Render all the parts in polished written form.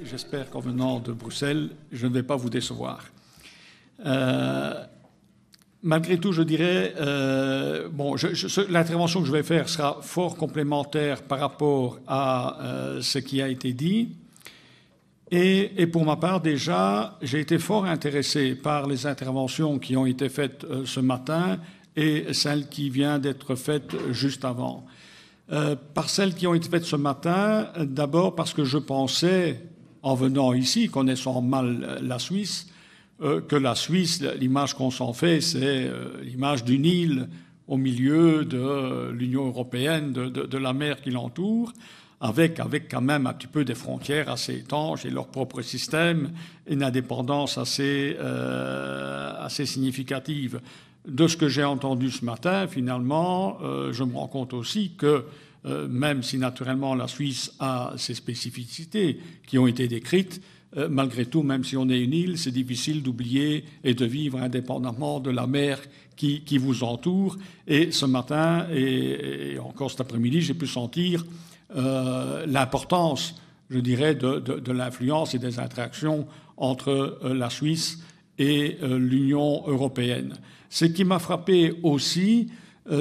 et j'espère qu'en venant de Bruxelles, je ne vais pas vous décevoir. Malgré tout, je dirais, l'intervention que je vais faire sera fort complémentaire par rapport à ce qui a été dit. Et pour ma part, déjà, j'ai été fort intéressé par les interventions qui ont été faites ce matin et celle qui vient d'être faite juste avant. Par celles qui ont été faites ce matin, d'abord parce que je pensais, en venant ici, connaissant mal la Suisse, que la Suisse, l'image qu'on s'en fait, c'est l'image d'une île au milieu de l'Union européenne, de la mer qui l'entoure, avec quand même un petit peu des frontières assez étanches et leur propre système, et une indépendance assez significative. De ce que j'ai entendu ce matin, finalement, je me rends compte aussi que même si naturellement la Suisse a ses spécificités qui ont été décrites, malgré tout, même si on est une île, c'est difficile d'oublier et de vivre indépendamment de la mer qui vous entoure. Et ce matin, et encore cet après-midi, j'ai pu sentir l'importance, je dirais, de l'influence et des interactions entre la Suisse et l'Union européenne. Ce qui m'a frappé aussi,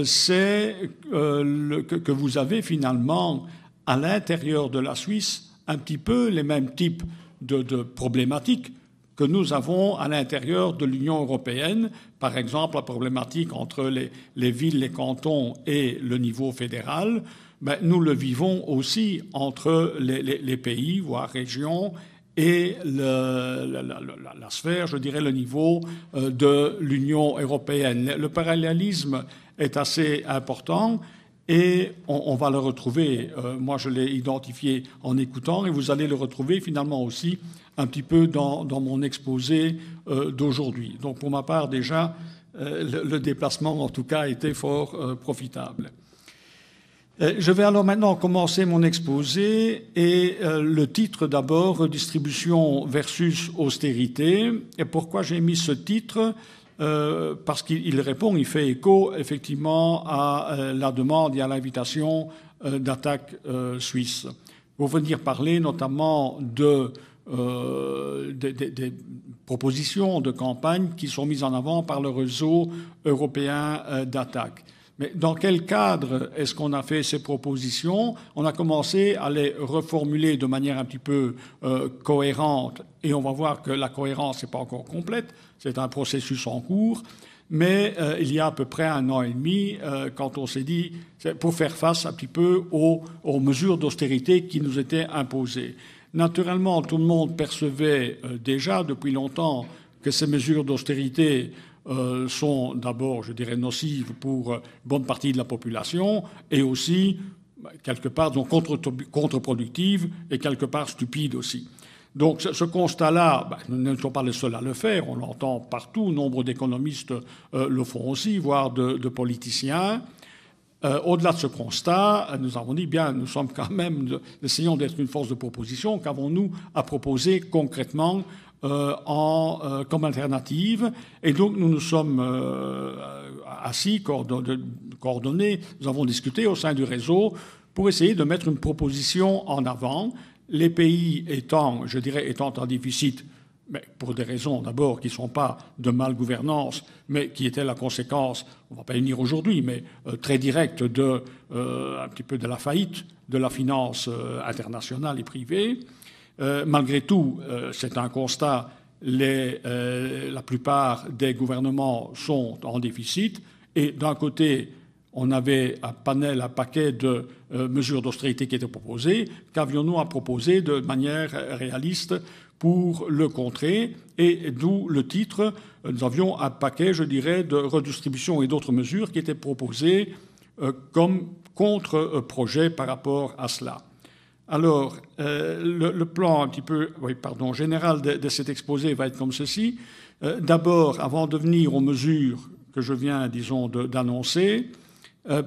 c'est que vous avez finalement, à l'intérieur de la Suisse, un petit peu les mêmes types de problématiques que nous avons à l'intérieur de l'Union européenne. Par exemple, la problématique entre les villes, les cantons et le niveau fédéral. Ben, nous le vivons aussi entre les pays, voire régions, et la sphère, je dirais, le niveau de l'Union européenne. Le parallélisme est assez important et on va le retrouver. Moi, je l'ai identifié en écoutant et vous allez le retrouver finalement aussi un petit peu dans mon exposé d'aujourd'hui. Donc, pour ma part, déjà, le déplacement, en tout cas, était fort profitable. Je vais alors maintenant commencer mon exposé et le titre d'abord, redistribution versus austérité. Et pourquoi j'ai mis ce titre ? Parce qu'il répond, il fait écho effectivement à la demande et à l'invitation d'Attaque Suisse. Pour venir parler notamment des propositions de campagne qui sont mises en avant par le réseau européen d'Attaque. Mais dans quel cadre est-ce qu'on a fait ces propositions ? On a commencé à les reformuler de manière un petit peu cohérente, et on va voir que la cohérence n'est pas encore complète, c'est un processus en cours, mais il y a à peu près 1 an et demi, quand on s'est dit, c'est pour faire face un petit peu aux mesures d'austérité qui nous étaient imposées. Naturellement, tout le monde percevait déjà depuis longtemps que ces mesures d'austérité sont d'abord, je dirais, nocives pour une bonne partie de la population et aussi, quelque part, sont contre-productives et quelque part stupides aussi. Donc ce constat-là, nous ne sommes pas les seuls à le faire, on l'entend partout, nombre d'économistes le font aussi, voire de politiciens. Au-delà de ce constat, nous avons dit, bien, nous sommes quand même, essayons d'être une force de proposition, qu'avons-nous à proposer concrètement comme alternative. Et donc nous nous sommes assis, coordonnés, nous avons discuté au sein du réseau pour essayer de mettre une proposition en avant, les pays étant, je dirais, étant en déficit, mais pour des raisons d'abord qui ne sont pas de malgouvernance, mais qui étaient la conséquence, on ne va pas y venir aujourd'hui, mais très directe un petit peu de la faillite de la finance internationale et privée. Malgré tout, c'est un constat, la plupart des gouvernements sont en déficit et d'un côté, on avait un paquet de mesures d'austérité qui étaient proposées. Qu'avions-nous à proposer de manière réaliste pour le contrer? Et d'où le titre, nous avions un paquet, je dirais, de redistribution et d'autres mesures qui étaient proposées comme contre-projet par rapport à cela. Alors, le plan un petit peu, général de cet exposé va être comme ceci. D'abord, avant de venir aux mesures que je viens, disons, d'annoncer,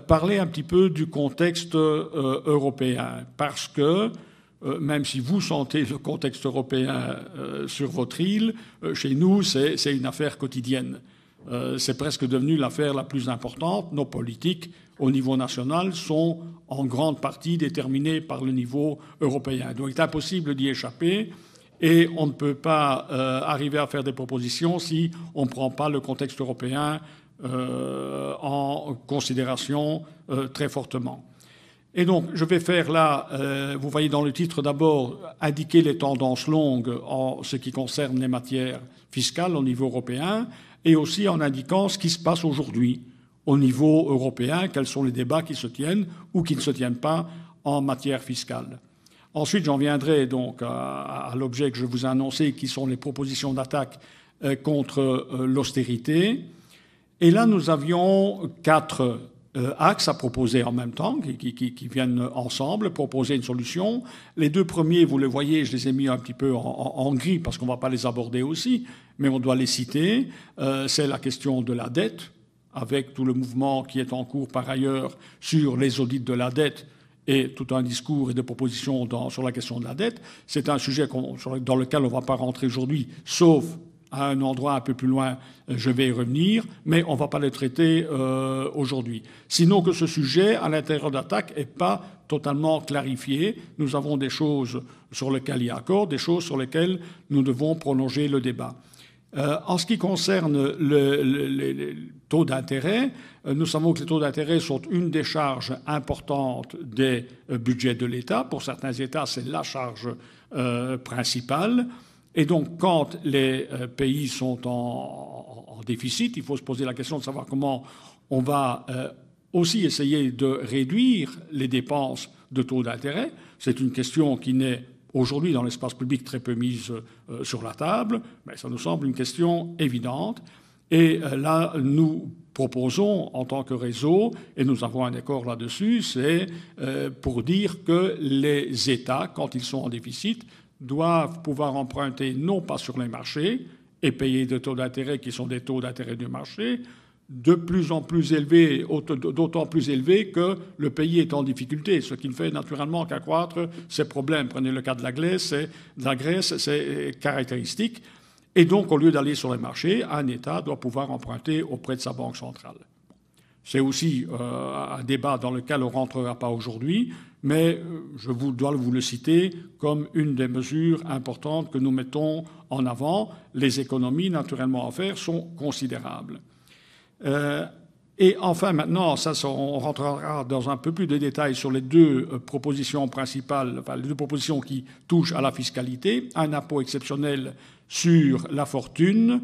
parler un petit peu du contexte européen, parce que même si vous sentez le contexte européen sur votre île, chez nous, c'est une affaire quotidienne. c'est presque devenu l'affaire la plus importante. Nos politiques au niveau national sont en grande partie déterminées par le niveau européen. Donc il est impossible d'y échapper et on ne peut pas arriver à faire des propositions si on ne prend pas le contexte européen en considération très fortement. Et donc, je vais faire là, vous voyez dans le titre d'abord, indiquer les tendances longues en ce qui concerne les matières fiscales au niveau européen, et aussi en indiquant ce qui se passe aujourd'hui au niveau européen, quels sont les débats qui se tiennent ou qui ne se tiennent pas en matière fiscale. Ensuite, j'en viendrai donc à l'objet que je vous ai annoncé, qui sont les propositions d'attaque contre l'austérité. Et là, nous avions 4 axes à proposer en même temps, qui viennent ensemble, proposer une solution. Les 2 premiers, vous les voyez, je les ai mis un petit peu en gris parce qu'on ne va pas les aborder aussi, mais on doit les citer. C'est la question de la dette, avec tout le mouvement qui est en cours par ailleurs sur les audits de la dette et tout un discours et des propositions sur la question de la dette. C'est un sujet dans lequel on ne va pas rentrer aujourd'hui, sauf à un endroit un peu plus loin, je vais y revenir, mais on ne va pas le traiter aujourd'hui. Sinon que ce sujet, à l'intérieur d'Attaque, n'est pas totalement clarifié. Nous avons des choses sur lesquelles il y a accord, des choses sur lesquelles nous devons prolonger le débat. En ce qui concerne les taux d'intérêt, nous savons que les taux d'intérêt sont une des charges importantes des budgets de l'État. Pour certains États, c'est la charge principale. Et donc, quand les pays sont en déficit, il faut se poser la question de savoir comment on va aussi essayer de réduire les dépenses de taux d'intérêt. C'est une question qui n'est aujourd'hui dans l'espace public très peu mise sur la table, mais ça nous semble une question évidente. Et là, nous proposons en tant que réseau, et nous avons un accord là-dessus, c'est pour dire que les États, quand ils sont en déficit, doivent pouvoir emprunter non pas sur les marchés et payer des taux d'intérêt qui sont des taux d'intérêt du marché, de plus en plus élevés, d'autant plus élevés que le pays est en difficulté, ce qui ne fait naturellement qu'accroître ses problèmes. Prenez le cas de la Grèce, c'est caractéristique. Et donc, au lieu d'aller sur les marchés, un État doit pouvoir emprunter auprès de sa banque centrale. C'est aussi un débat dans lequel on ne rentrera pas aujourd'hui, mais je dois vous le citer comme une des mesures importantes que nous mettons en avant. Les économies naturellement à faire sont considérables. Et enfin, maintenant, on rentrera dans un peu plus de détails sur les 2 propositions principales, enfin les 2 propositions qui touchent à la fiscalité, un impôt exceptionnel sur la fortune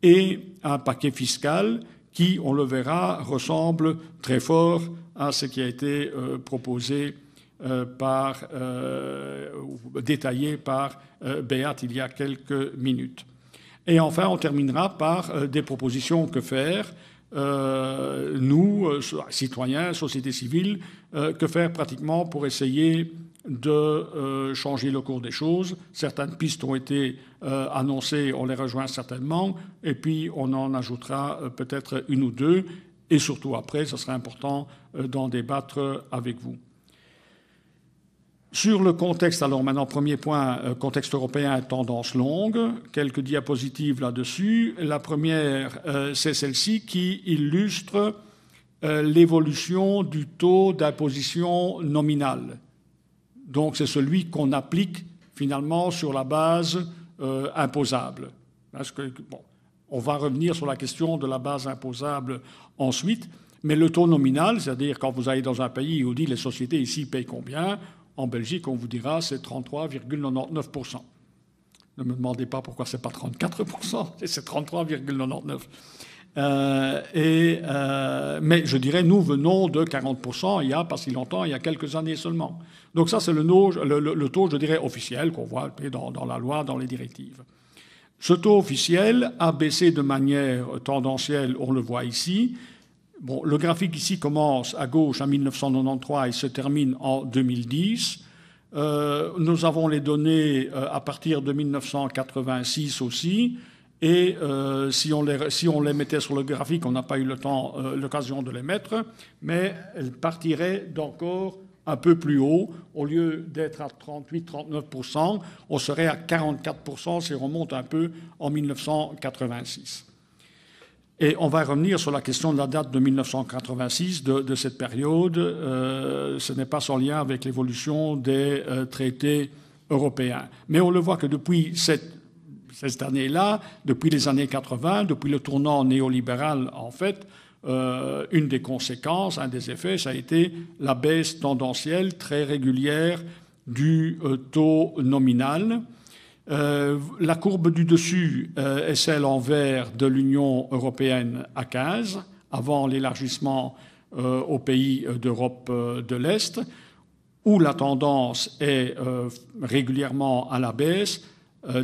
et un paquet fiscal qui, on le verra, ressemble très fort à ce qui a été proposé détaillé par Beat il y a quelques minutes. Et enfin, on terminera par des propositions que faire, nous, citoyens, société civile, que faire pratiquement pour essayer de changer le cours des choses. Certaines pistes ont été annoncées, on les rejoint certainement, et puis on en ajoutera peut-être 1 ou 2, et surtout après, ce sera important d'en débattre avec vous. Sur le contexte, alors maintenant, premier point, contexte européen, tendance longue, quelques diapositives là-dessus. La première, c'est celle-ci qui illustre l'évolution du taux d'imposition nominale. Donc c'est celui qu'on applique finalement sur la base imposable. Parce que, bon, on va revenir sur la question de la base imposable ensuite, mais le taux nominal, c'est-à-dire quand vous allez dans un pays où on dit les sociétés ici payent combien, en Belgique, on vous dira c'est 33,99%. Ne me demandez pas pourquoi c'est pas 34%, c'est 33,99%. Mais je dirais, nous venons de 40% il y a pas si longtemps, il y a quelques années seulement. Donc ça, c'est le taux, je dirais, officiel qu'on voit dans la loi, dans les directives. Ce taux officiel a baissé de manière tendancielle, on le voit ici. Bon, le graphique ici commence à gauche en 1993 et se termine en 2010. Nous avons les données à partir de 1986 aussi. Et si on les mettait sur le graphique, on n'a pas eu l'occasion de les mettre, mais elles partiraient d'encore un peu plus haut. Au lieu d'être à 38-39%, on serait à 44% si on remonte un peu en 1986. Et on va revenir sur la question de la date de 1986, de cette période. Ce n'est pas sans lien avec l'évolution des traités européens. Mais on le voit que depuis cette année-là, depuis les années 80, depuis le tournant néolibéral, en fait, une des conséquences, un des effets, ça a été la baisse tendancielle très régulière du taux nominal. La courbe du dessus est celle en vert de l'Union européenne à 15, avant l'élargissement aux pays d'Europe de l'Est, où la tendance est régulièrement à la baisse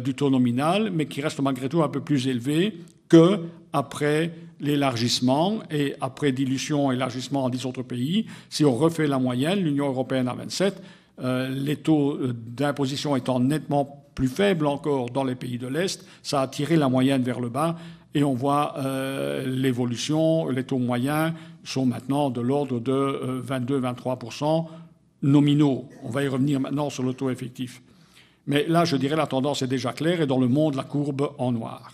du taux nominal, mais qui reste malgré tout un peu plus élevé qu'après l'élargissement et après dilution et élargissement en 10 autres pays. Si on refait la moyenne, l'Union européenne à 27, les taux d'imposition étant nettement plus faible encore dans les pays de l'Est, ça a tiré la moyenne vers le bas et on voit l'évolution. Les taux moyens sont maintenant de l'ordre de 22-23% nominaux. On va y revenir maintenant sur le taux effectif. Mais là, je dirais la tendance est déjà claire et dans le monde, la courbe en noir.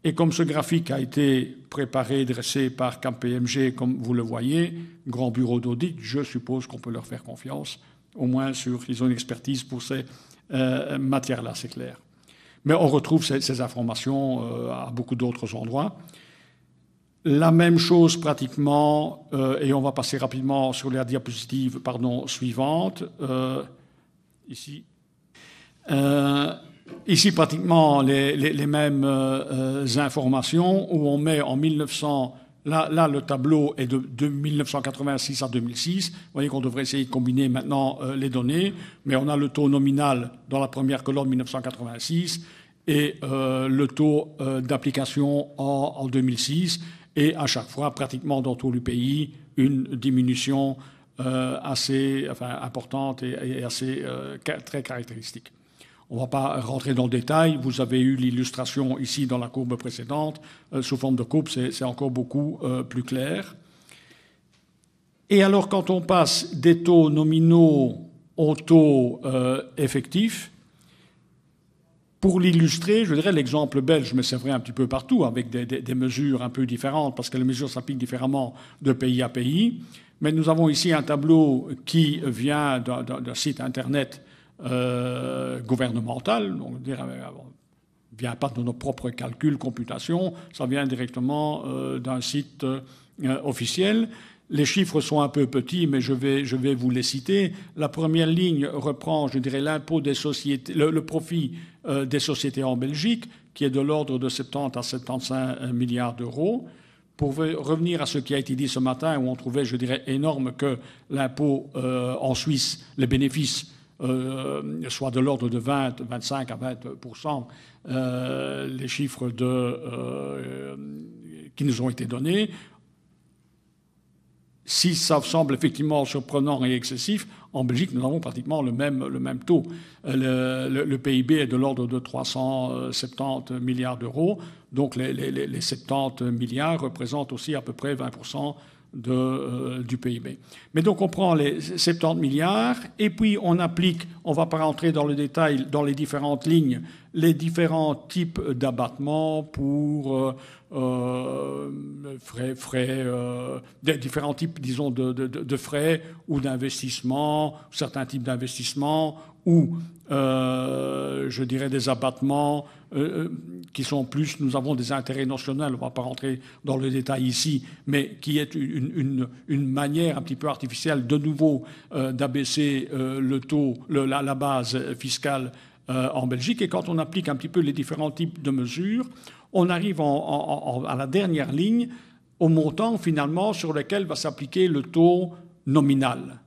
Et comme ce graphique a été préparé, dressé par KPMG, comme vous le voyez, grand bureau d'audit, je suppose qu'on peut leur faire confiance, au moins ils ont une expertise pour ces matière-là, c'est clair. Mais on retrouve ces informations à beaucoup d'autres endroits. La même chose pratiquement, et on va passer rapidement sur la diapositive suivante. Ici. Ici, pratiquement les mêmes informations où on met en 1900... Là, le tableau est de 1986 à 2006. Vous voyez qu'on devrait essayer de combiner maintenant les données, mais on a le taux nominal dans la première colonne 1986 et le taux d'application en 2006, et à chaque fois, pratiquement dans tout le pays, une diminution assez importante et assez très caractéristique. On ne va pas rentrer dans le détail. Vous avez eu l'illustration ici dans la courbe précédente. Sous forme de courbe, c'est encore beaucoup plus clair. Et alors, quand on passe des taux nominaux aux taux effectifs, pour l'illustrer, je dirais l'exemple belge me servirait un petit peu partout, avec des mesures un peu différentes, parce que les mesures s'appliquent différemment de pays à pays. Mais nous avons ici un tableau qui vient d'un site Internet gouvernemental, donc ne vient pas de nos propres calculs, computations, ça vient directement d'un site officiel. Les chiffres sont un peu petits, mais je vais vous les citer. La première ligne reprend, je dirais, l'impôt des sociétés, le profit des sociétés en Belgique, qui est de l'ordre de 70 à 75 milliards d'euros. Pour revenir à ce qui a été dit ce matin, où on trouvait, je dirais, énorme que l'impôt en Suisse, les bénéfices, soit de l'ordre de 25 à 20%, les chiffres qui nous ont été donnés. Si ça semble effectivement surprenant et excessif, en Belgique, nous avons pratiquement le même taux. Le PIB est de l'ordre de 370 milliards d'euros, donc les 70 milliards représentent aussi à peu près 20% du PIB. Mais donc on prend les 70 milliards et puis on applique, on ne va pas rentrer dans le détail, dans les différentes lignes, les différents types d'abattements pour des différents types, disons, de frais ou d'investissements, certains types d'investissements ou, je dirais, des abattements qui sont plus, nous avons des intérêts nationaux, on ne va pas rentrer dans le détail ici, mais qui est une manière un petit peu artificielle, de nouveau, d'abaisser le taux, la base fiscale en Belgique. Et quand on applique un petit peu les différents types de mesures, on arrive à la dernière ligne, au montant finalement sur lequel va s'appliquer le taux nominal.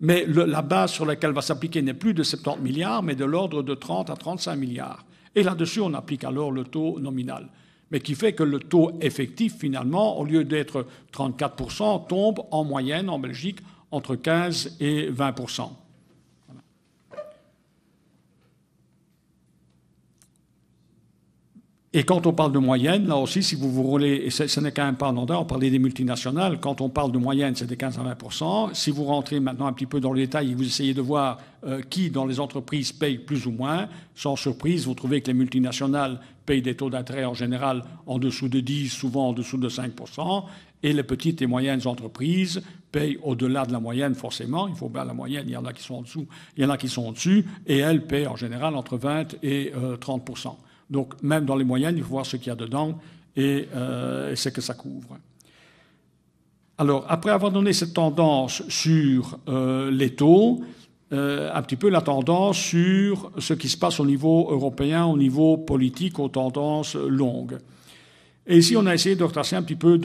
Mais la base sur laquelle va s'appliquer n'est plus de 70 milliards, mais de l'ordre de 30 à 35 milliards. Et là-dessus, on applique alors le taux nominal. Mais qui fait que le taux effectif, finalement, au lieu d'être 34%, tombe en moyenne en Belgique entre 15 et 20%. Et quand on parle de moyenne, là aussi, si vous vous roulez, et ce n'est quand même pas anodin, on parlait des multinationales, quand on parle de moyenne, c'est des 15 à 20%. Si vous rentrez maintenant un petit peu dans le détail et vous essayez de voir qui dans les entreprises paye plus ou moins, sans surprise, vous trouvez que les multinationales payent des taux d'intérêt en général en dessous de 10, souvent en dessous de 5%, et les petites et moyennes entreprises payent au-delà de la moyenne forcément. Il faut bien la moyenne, il y en a qui sont en dessous, il y en a qui sont au-dessus, et elles payent en général entre 20 et 30%. Donc, même dans les moyennes, il faut voir ce qu'il y a dedans et ce que ça couvre. Alors, après avoir donné cette tendance sur les taux, un petit peu la tendance sur ce qui se passe au niveau européen, au niveau politique, aux tendances longues. Et ici, on a essayé de retracer un petit peu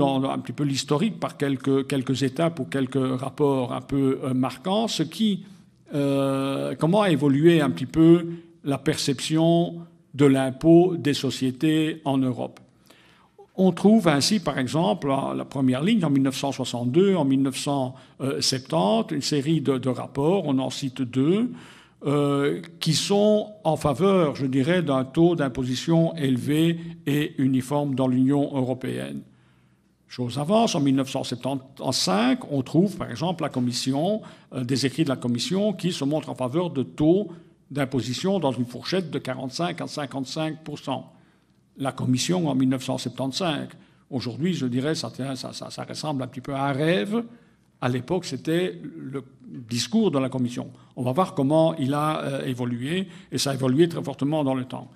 l'historique par quelques étapes ou quelques rapports un peu marquants, comment a évolué un petit peu la perception de l'impôt des sociétés en Europe. On trouve ainsi, par exemple, la première ligne en 1962, en 1970, une série de rapports, on en cite deux, qui sont en faveur, je dirais, d'un taux d'imposition élevé et uniforme dans l'Union européenne. Chose avance, en 1975, on trouve, par exemple, la Commission, des écrits de la Commission qui se montrent en faveur de taux d'imposition dans une fourchette de 45 à 55%. La Commission en 1975. Aujourd'hui, je dirais, ça ressemble un petit peu à un rêve. À l'époque, c'était le discours de la Commission. On va voir comment il a évolué, et ça a évolué très fortement dans le temps.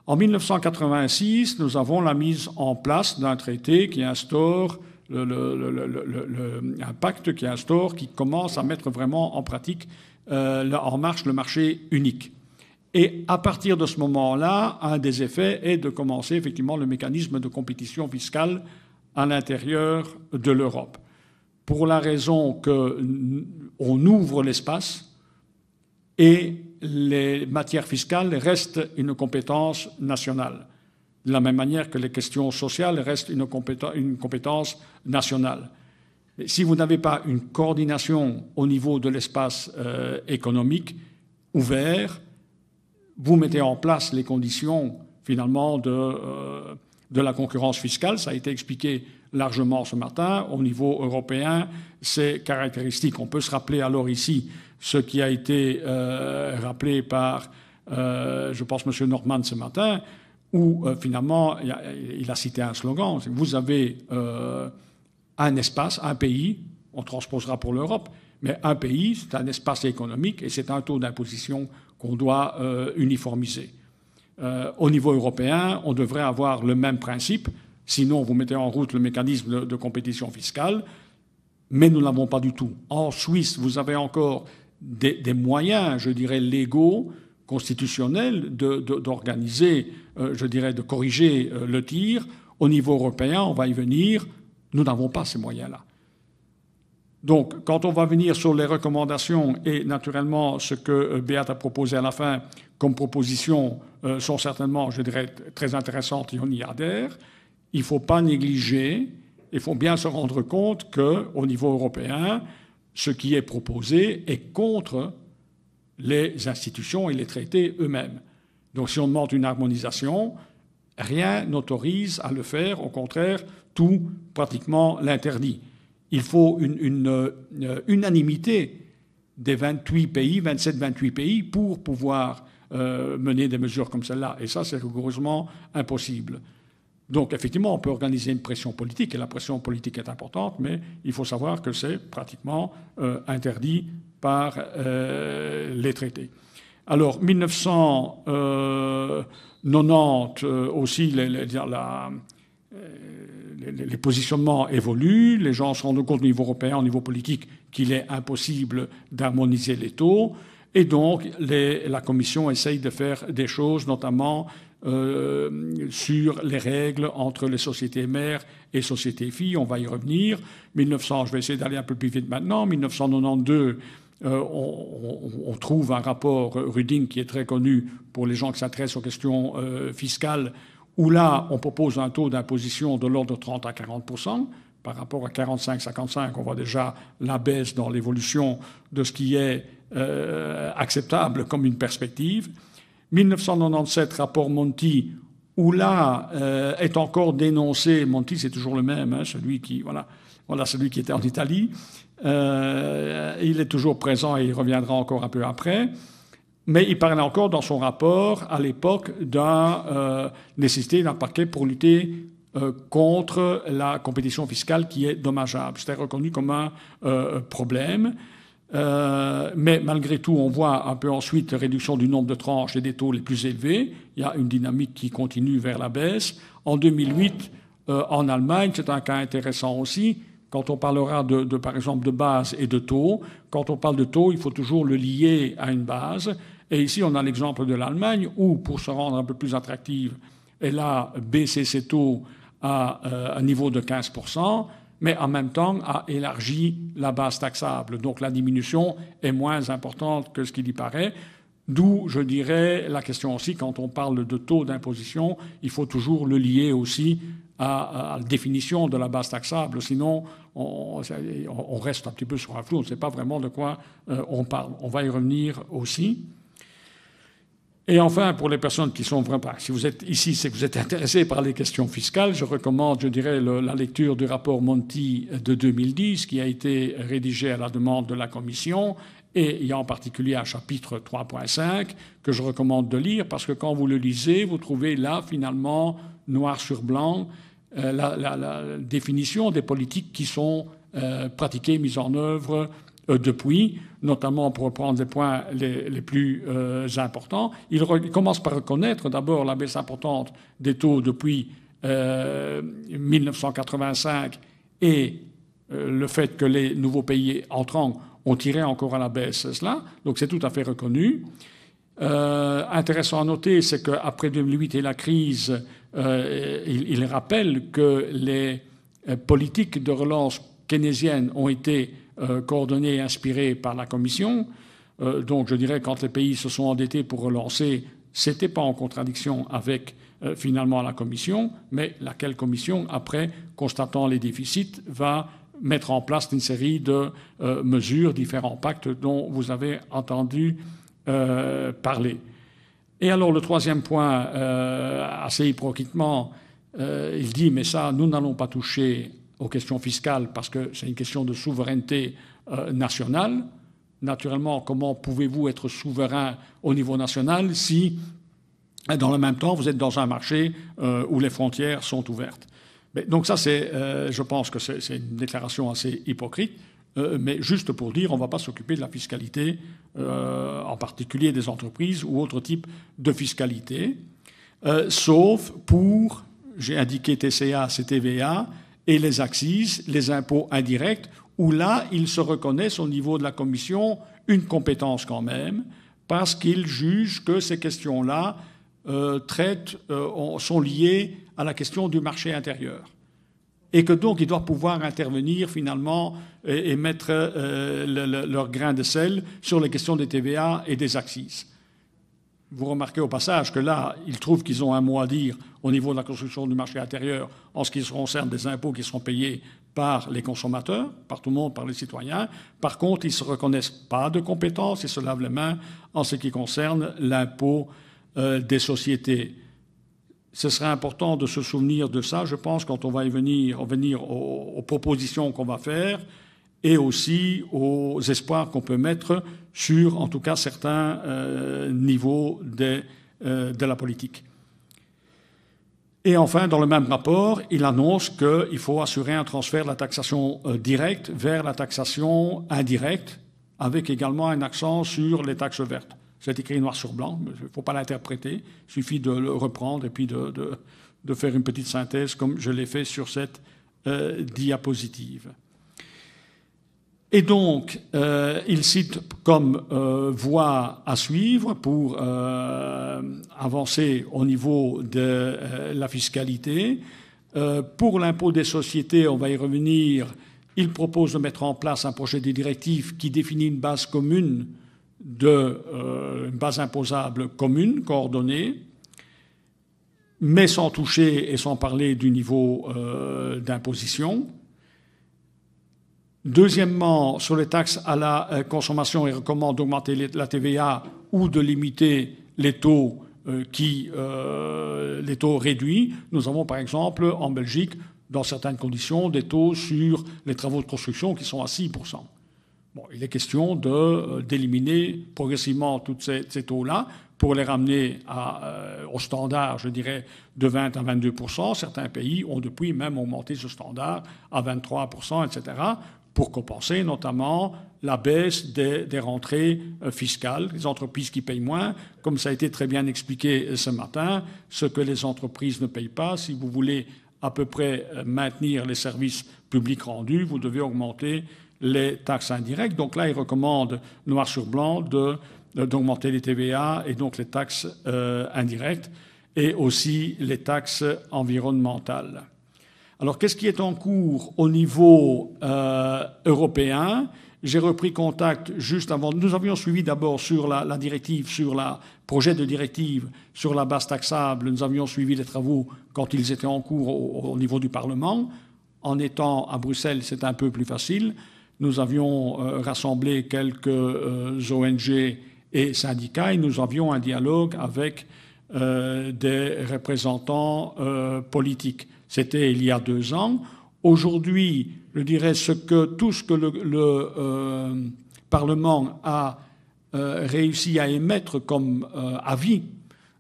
En 1986, nous avons la mise en place d'un traité qui instaure un pacte qui commence à mettre vraiment en pratique en marche le marché unique. Et à partir de ce moment-là, un des effets est de commencer effectivement le mécanisme de compétition fiscale à l'intérieur de l'Europe. Pour la raison qu'on ouvre l'espace et les matières fiscales restent une compétence nationale, de la même manière que les questions sociales restent une compétence nationale. Si vous n'avez pas une coordination au niveau de l'espace économique ouvert, vous mettez en place les conditions finalement de la concurrence fiscale. Ça a été expliqué largement ce matin. Au niveau européen, c'est caractéristique. On peut se rappeler alors ici ce qui a été rappelé par, je pense, M. Norman ce matin, où finalement il a cité un slogan. Vous avez un espace, un pays, on transposera pour l'Europe, mais un pays, c'est un espace économique et c'est un taux d'imposition qu'on doit uniformiser. Au niveau européen, on devrait avoir le même principe, sinon vous mettez en route le mécanisme de compétition fiscale, mais nous ne l'avons pas du tout. En Suisse, vous avez encore des moyens, je dirais, légaux, constitutionnels, d'organiser, je dirais, de corriger le tir. Au niveau européen, on va y venir. Nous n'avons pas ces moyens-là. Donc, quand on va venir sur les recommandations et naturellement ce que Beat a proposé à la fin comme propositions sont certainement, je dirais, très intéressantes et on y adhère, il ne faut pas négliger, il faut bien se rendre compte qu'au niveau européen, ce qui est proposé est contre les institutions et les traités eux-mêmes. Donc, si on demande une harmonisation, rien n'autorise à le faire, au contraire, tout pratiquement l'interdit. Il faut une unanimité des 28 pays, 27-28 pays, pour pouvoir mener des mesures comme celle-là. Et ça, c'est rigoureusement impossible. Donc, effectivement, on peut organiser une pression politique, et la pression politique est importante, mais il faut savoir que c'est pratiquement interdit par les traités. Alors, 1990 aussi, les positionnements évoluent, les gens se rendent compte au niveau européen, au niveau politique, qu'il est impossible d'harmoniser les taux, et donc la Commission essaye de faire des choses, notamment sur les règles entre les sociétés mères et sociétés filles. On va y revenir. Je vais essayer d'aller un peu plus vite maintenant. 1992, on trouve un rapport Ruding qui est très connu pour les gens qui s'intéressent aux questions fiscales, où là, on propose un taux d'imposition de l'ordre de 30 à 40%. Par rapport à 45-55, on voit déjà la baisse dans l'évolution de ce qui est acceptable comme une perspective. 1997, rapport Monti, où là est encore dénoncé, Monti c'est toujours le même, hein, celui qui était en Italie, il est toujours présent et il reviendra encore un peu après, mais il parlait encore dans son rapport à l'époque d'une nécessité d'un paquet pour lutter contre la compétition fiscale qui est dommageable. C'était reconnu comme un problème. Mais malgré tout, on voit un peu ensuite réduction du nombre de tranches et des taux les plus élevés. Il y a une dynamique qui continue vers la baisse. En 2008, en Allemagne, c'est un cas intéressant aussi. Quand on parlera par exemple, de base et de taux, quand on parle de taux, il faut toujours le lier à une base. Et ici, on a l'exemple de l'Allemagne où, pour se rendre un peu plus attractive, elle a baissé ses taux à un niveau de 15%. Mais en même temps a élargi la base taxable. Donc la diminution est moins importante que ce qu'il y paraît. D'où, je dirais, la question aussi, quand on parle de taux d'imposition, il faut toujours le lier aussi à la définition de la base taxable. Sinon, on reste un petit peu sur un flou, on ne sait pas vraiment de quoi on parle. On va y revenir aussi. Et enfin, pour les personnes qui sont vraiment... Si vous êtes ici, c'est que vous êtes intéressés par les questions fiscales, je recommande, je dirais, la lecture du rapport Monti de 2010, qui a été rédigé à la demande de la Commission, et il y a en particulier un chapitre 3.5 que je recommande de lire, parce que quand vous le lisez, vous trouvez là, finalement, noir sur blanc, la définition des politiques qui sont pratiquées, mises en œuvre depuis, notamment pour reprendre les points les plus importants. Il commence par reconnaître d'abord la baisse importante des taux depuis 1985 et le fait que les nouveaux pays entrants ont tiré encore à la baisse cela. Donc c'est tout à fait reconnu. Intéressant à noter, c'est qu'après 2008 et la crise, il rappelle que les politiques de relance keynésiennes ont été coordonnées et inspirées par la Commission. Donc je dirais quand les pays se sont endettés pour relancer, ce n'était pas en contradiction avec finalement la Commission, mais laquelle Commission, après, constatant les déficits, va mettre en place une série de mesures, différents pactes dont vous avez entendu parler. Et alors le troisième point, assez hypocritement, il dit « mais ça, nous n'allons pas toucher aux questions fiscales parce que c'est une question de souveraineté nationale. Naturellement, comment pouvez-vous être souverain au niveau national si, dans le même temps, vous êtes dans un marché où les frontières sont ouvertes ?» Mais donc ça, je pense que c'est une déclaration assez hypocrite, mais juste pour dire, on ne va pas s'occuper de la fiscalité, en particulier des entreprises ou autres types de fiscalité, sauf pour, j'ai indiqué TCA, CTVA, et les accises, les impôts indirects, où là, ils se reconnaissent au niveau de la Commission une compétence quand même, parce qu'ils jugent que ces questions-là sont liées à la question du marché intérieur. Et que donc, ils doivent pouvoir intervenir finalement et mettre leur grain de sel sur les questions des TVA et des accises. Vous remarquez au passage que là, ils trouvent qu'ils ont un mot à dire au niveau de la construction du marché intérieur en ce qui concerne des impôts qui seront payés par les consommateurs, par tout le monde, par les citoyens. Par contre, ils ne se reconnaissent pas de compétences, ils se lavent les mains en ce qui concerne l'impôt des sociétés. Ce serait important de se souvenir de ça, je pense, quand on va y venir aux propositions qu'on va faire et aussi aux espoirs qu'on peut mettre sur, en tout cas, certains niveaux de la politique. Et enfin, dans le même rapport, il annonce qu'il faut assurer un transfert de la taxation directe vers la taxation indirecte, avec également un accent sur les taxes vertes. C'est écrit noir sur blanc, il ne faut pas l'interpréter, il suffit de le reprendre et puis de faire une petite synthèse comme je l'ai fait sur cette diapositive. Et donc, il cite comme voie à suivre pour avancer au niveau de la fiscalité. Pour l'impôt des sociétés, on va y revenir, il propose de mettre en place un projet de directive qui définit une base commune une base imposable commune, coordonnée, mais sans toucher et sans parler du niveau d'imposition. Deuxièmement, sur les taxes à la consommation, il recommande d'augmenter la TVA ou de limiter les taux les taux réduits. Nous avons par exemple en Belgique, dans certaines conditions, des taux sur les travaux de construction qui sont à 6%. Bon, il est question d'éliminer progressivement tous ces taux-là pour les ramener au standard, je dirais, de 20 à 22%. Certains pays ont depuis même augmenté ce standard à 23%, etc., pour compenser notamment la baisse des rentrées fiscales, les entreprises qui payent moins. Comme ça a été très bien expliqué ce matin, ce que les entreprises ne payent pas, si vous voulez à peu près maintenir les services publics rendus, vous devez augmenter les taxes indirectes. Donc là, ils recommandent, noir sur blanc, d'augmenter les TVA et donc les taxes indirectes et aussi les taxes environnementales. Alors, qu'est-ce qui est en cours au niveau européen? J'ai repris contact juste avant. Nous avions suivi d'abord sur la directive, sur le projet de directive sur la base taxable. Nous avions suivi les travaux quand ils étaient en cours au niveau du Parlement. En étant à Bruxelles, c'est un peu plus facile. Nous avions rassemblé quelques ONG et syndicats et nous avions un dialogue avec des représentants politiques. C'était il y a 2 ans. Aujourd'hui, je dirais tout ce que le Parlement a réussi à émettre comme avis,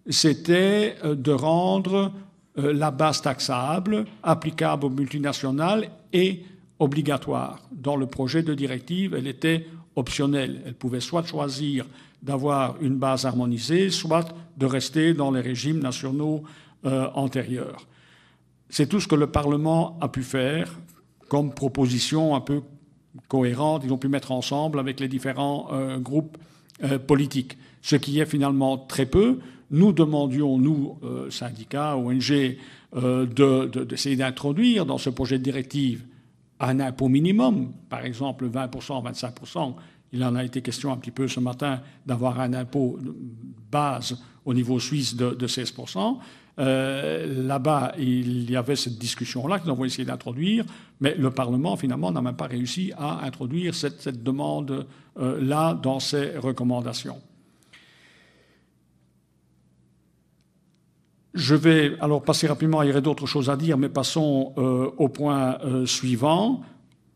c'était de rendre la base taxable applicable aux multinationales et obligatoire. Dans le projet de directive, elle était optionnelle. Elle pouvait soit choisir d'avoir une base harmonisée, soit de rester dans les régimes nationaux antérieurs. C'est tout ce que le Parlement a pu faire comme proposition un peu cohérente. Ils ont pu mettre ensemble avec les différents groupes politiques. Ce qui est finalement très peu. Nous demandions, nous, syndicats, ONG, d'essayer d'introduire dans ce projet de directive un impôt minimum, par exemple 20%, 25%. Il en a été question un petit peu ce matin d'avoir un impôt base au niveau suisse de 16%. Là-bas, il y avait cette discussion-là que nous avons essayé d'introduire, mais le Parlement, finalement, n'a même pas réussi à introduire cette demande-là dans ses recommandations. Je vais alors passer rapidement, il y aurait d'autres choses à dire, mais passons au point suivant.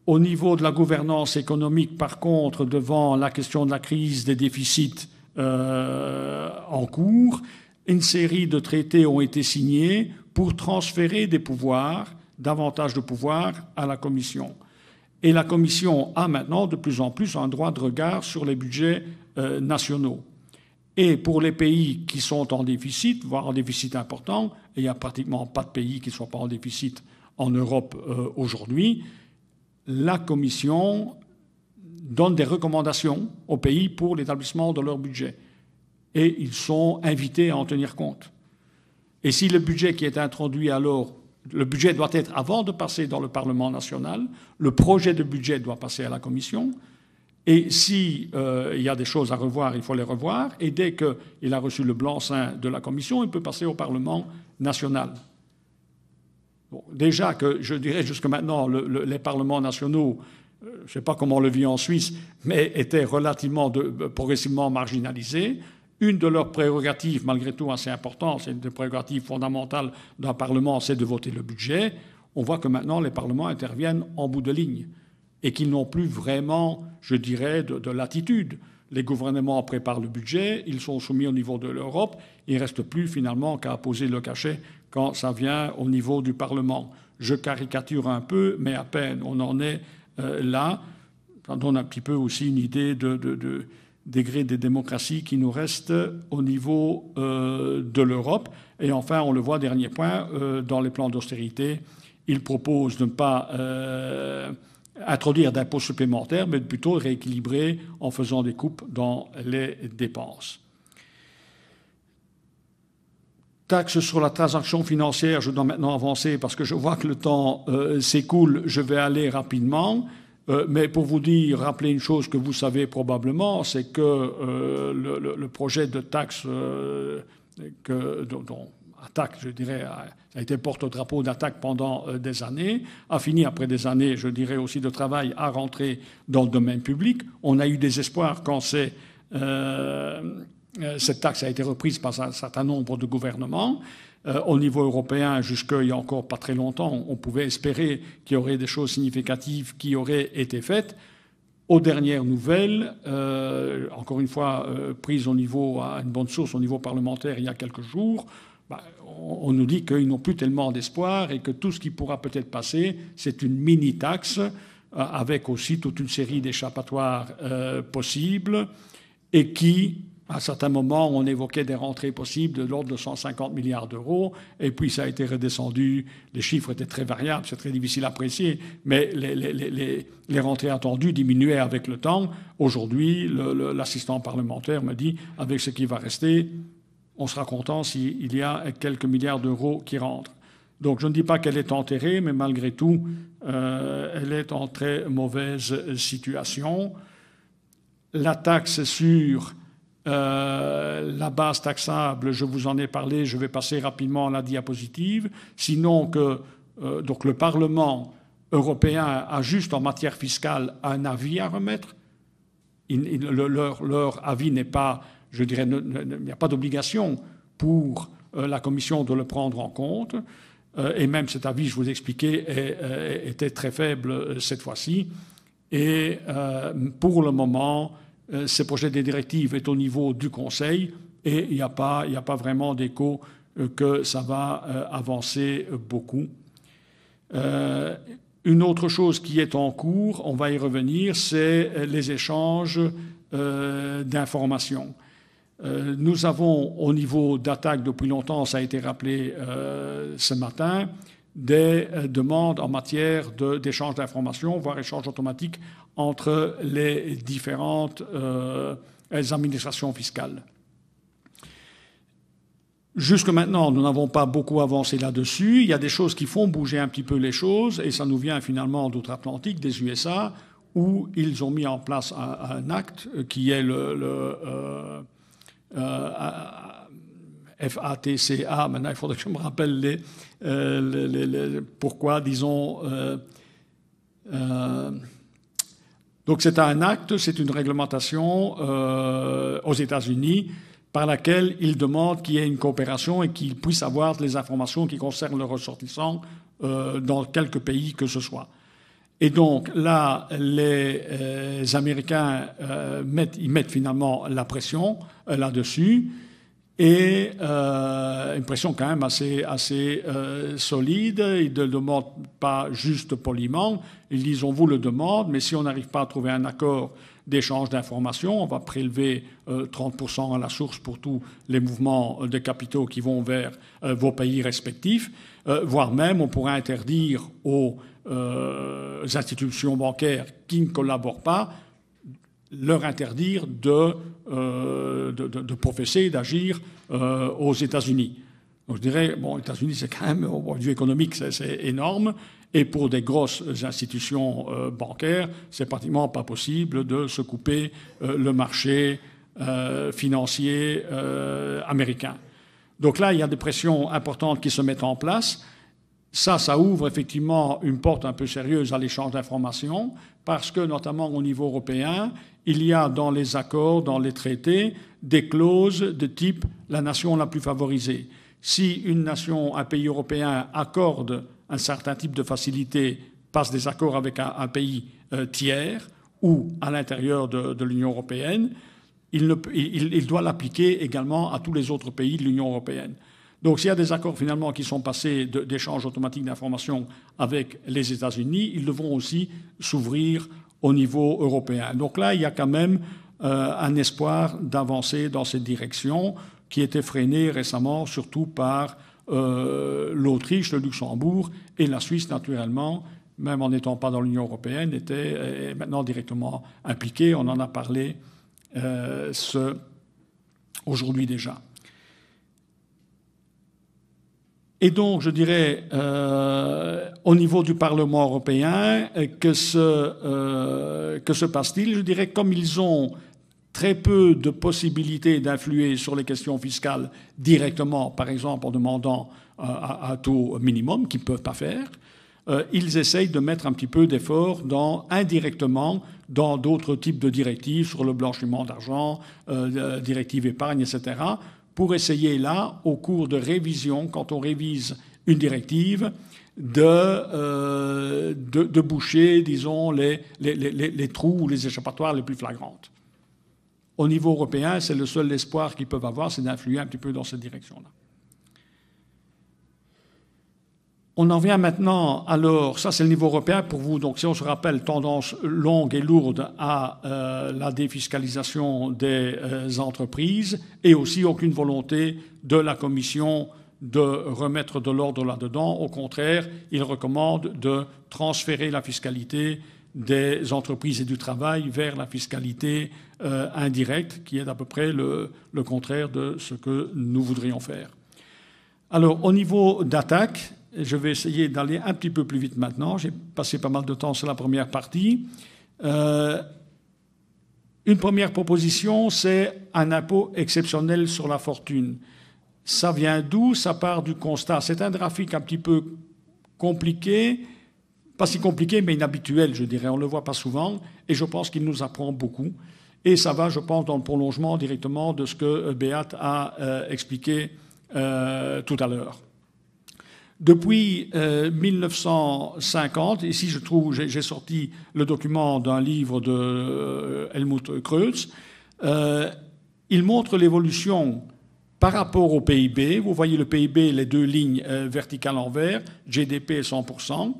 Au niveau de la gouvernance économique, par contre, devant la question de la crise des déficits en cours, une série de traités ont été signés pour transférer des pouvoirs, davantage de pouvoirs à la Commission. Et la Commission a maintenant de plus en plus un droit de regard sur les budgets nationaux. Et pour les pays qui sont en déficit, voire en déficit important, et il n'y a pratiquement pas de pays qui ne soient pas en déficit en Europe aujourd'hui, la Commission donne des recommandations aux pays pour l'établissement de leur budget. Et ils sont invités à en tenir compte. Et si le budget qui est introduit alors, le budget doit être, avant de passer dans le Parlement national, le projet de budget doit passer à la Commission. Et s'il y a des choses à revoir, il faut les revoir. Et dès qu'il a reçu le blanc-seing de la Commission, il peut passer au Parlement national. Bon, déjà que, je dirais jusque maintenant, les parlements nationaux, je ne sais pas comment on le vit en Suisse, mais étaient relativement progressivement marginalisés. Une de leurs prérogatives, malgré tout assez importante, c'est une des prérogatives fondamentales d'un Parlement, c'est de voter le budget. On voit que maintenant, les parlements interviennent en bout de ligne et qu'ils n'ont plus vraiment, je dirais, de latitude. Les gouvernements préparent le budget, ils sont soumis au niveau de l'Europe, il ne reste plus finalement qu'à poser le cachet quand ça vient au niveau du Parlement. Je caricature un peu, mais à peine. On en est là. Ça donne un petit peu aussi une idée de degré des démocraties qui nous restent au niveau de l'Europe. Et enfin, on le voit, dernier point, dans les plans d'austérité, ils proposent de ne pas introduire d'impôts supplémentaires, mais plutôt rééquilibrer en faisant des coupes dans les dépenses. Taxe sur la transaction financière, je dois maintenant avancer parce que je vois que le temps s'écoule, je vais aller rapidement. Mais pour vous dire, rappeler une chose que vous savez probablement, c'est que le projet de taxe dont attaque, je dirais, a été porte-drapeau d'attaque pendant des années, a fini après des années, je dirais aussi, de travail à rentrer dans le domaine public. On a eu des espoirs quand c'est cette taxe a été reprise par un certain nombre de gouvernements. Au niveau européen, jusqu'il y a encore pas très longtemps, on pouvait espérer qu'il y aurait des choses significatives qui auraient été faites. Aux dernières nouvelles, encore une fois prises à une bonne source au niveau parlementaire il y a quelques jours, on nous dit qu'ils n'ont plus tellement d'espoir et que tout ce qui pourra peut-être passer, c'est une mini-taxe avec aussi toute une série d'échappatoires possibles et qui, à certains moments, on évoquait des rentrées possibles de l'ordre de 150 milliards d'euros et puis ça a été redescendu. Les chiffres étaient très variables, c'est très difficile à apprécier, mais les rentrées attendues diminuaient avec le temps. Aujourd'hui, l'assistant parlementaire me dit, avec ce qui va rester, on sera content s'il y a quelques milliards d'euros qui rentrent. Donc je ne dis pas qu'elle est enterrée, mais malgré tout, elle est en très mauvaise situation. La taxe sur la base taxable, je vous en ai parlé, je vais passer rapidement à la diapositive. Sinon donc le Parlement européen a juste en matière fiscale un avis à remettre. Leur avis n'est pas... Je dirais, il n'y a pas d'obligation pour la Commission de le prendre en compte. Et même cet avis, je vous expliquais, était très faible cette fois-ci. Et pour le moment, ce projet de directive est au niveau du Conseil et il n'y a pas vraiment d'écho que ça va avancer beaucoup. Une autre chose qui est en cours, on va y revenir, c'est les échanges d'informations. Nous avons, au niveau d'attaque, depuis longtemps, ça a été rappelé ce matin, des demandes en matière d'échange d'informations, voire échange automatique entre les différentes administrations fiscales. Jusque maintenant, nous n'avons pas beaucoup avancé là-dessus. Il y a des choses qui font bouger un petit peu les choses, et ça nous vient finalement d'outre-Atlantique, des USA, où ils ont mis en place un acte qui est le FATCA, maintenant il faudrait que je me rappelle pourquoi, disons... donc c'est un acte, c'est une réglementation aux États-Unis par laquelle ils demandent qu'il y ait une coopération et qu'ils puissent avoir les informations qui concernent leurs ressortissants dans quelques pays que ce soit. Et donc là, les Américains mettent finalement la pression là-dessus, et une pression quand même assez solide. Ils ne le demandent pas juste poliment, ils disent on vous le demande, mais si on n'arrive pas à trouver un accord d'échange d'informations, on va prélever 30% à la source pour tous les mouvements de capitaux qui vont vers vos pays respectifs, voire même on pourrait interdire aux institutions bancaires qui ne collaborent pas, leur interdire de professer, d'agir aux États-Unis. Donc je dirais, bon, les États-Unis, c'est quand même, au point de vue économique, c'est énorme, et pour des grosses institutions bancaires, c'est pratiquement pas possible de se couper le marché financier américain. Donc là, il y a des pressions importantes qui se mettent en place. Ça ouvre effectivement une porte un peu sérieuse à l'échange d'informations, parce que, notamment au niveau européen, il y a dans les accords, dans les traités, des clauses de type la nation la plus favorisée. Si une nation, un pays européen accorde un certain type de facilité, passe des accords avec un pays tiers ou à l'intérieur de l'Union européenne, il doit l'appliquer également à tous les autres pays de l'Union européenne. Donc s'il y a des accords finalement qui sont passés d'échange automatique d'informations avec les États-Unis, ils devront aussi s'ouvrir au niveau européen. Donc là, il y a quand même un espoir d'avancer dans cette direction qui était freiné récemment surtout par l'Autriche, le Luxembourg et la Suisse naturellement, même en n'étant pas dans l'Union européenne, est maintenant directement impliquée. On en a parlé aujourd'hui déjà. Et donc, je dirais, au niveau du Parlement européen, que se passe-t-il? Je dirais, comme ils ont très peu de possibilités d'influer sur les questions fiscales directement, par exemple en demandant un taux minimum, qu'ils ne peuvent pas faire, ils essayent de mettre un petit peu d'effort indirectement, dans d'autres types de directives sur le blanchiment d'argent, directive épargne, etc., pour essayer là, au cours de révision, quand on révise une directive, de boucher, disons, les trous ou les échappatoires les plus flagrantes. Au niveau européen, c'est le seul espoir qu'ils peuvent avoir, c'est d'influer un petit peu dans cette direction-là. On en vient maintenant, alors, ça c'est le niveau européen pour vous, donc si on se rappelle, tendance longue et lourde à la défiscalisation des entreprises et aussi aucune volonté de la Commission de remettre de l'ordre là-dedans. Au contraire, il recommande de transférer la fiscalité des entreprises et du travail vers la fiscalité indirecte, qui est à peu près le contraire de ce que nous voudrions faire. Alors, au niveau d'attaque, je vais essayer d'aller un petit peu plus vite maintenant. J'ai passé pas mal de temps sur la première partie. Une première proposition, c'est un impôt exceptionnel sur la fortune. Ça vient d'où? Ça part du constat. C'est un graphique un petit peu compliqué, pas si compliqué, mais inhabituel, je dirais. On ne le voit pas souvent, et je pense qu'il nous apprend beaucoup. Et ça va, je pense, dans le prolongement directement de ce que Beat a expliqué tout à l'heure. Depuis 1950, ici j'ai sorti le document d'un livre de Helmut Kreutz, il montre l'évolution par rapport au PIB. Vous voyez le PIB, les deux lignes verticales en vert, GDP 100%.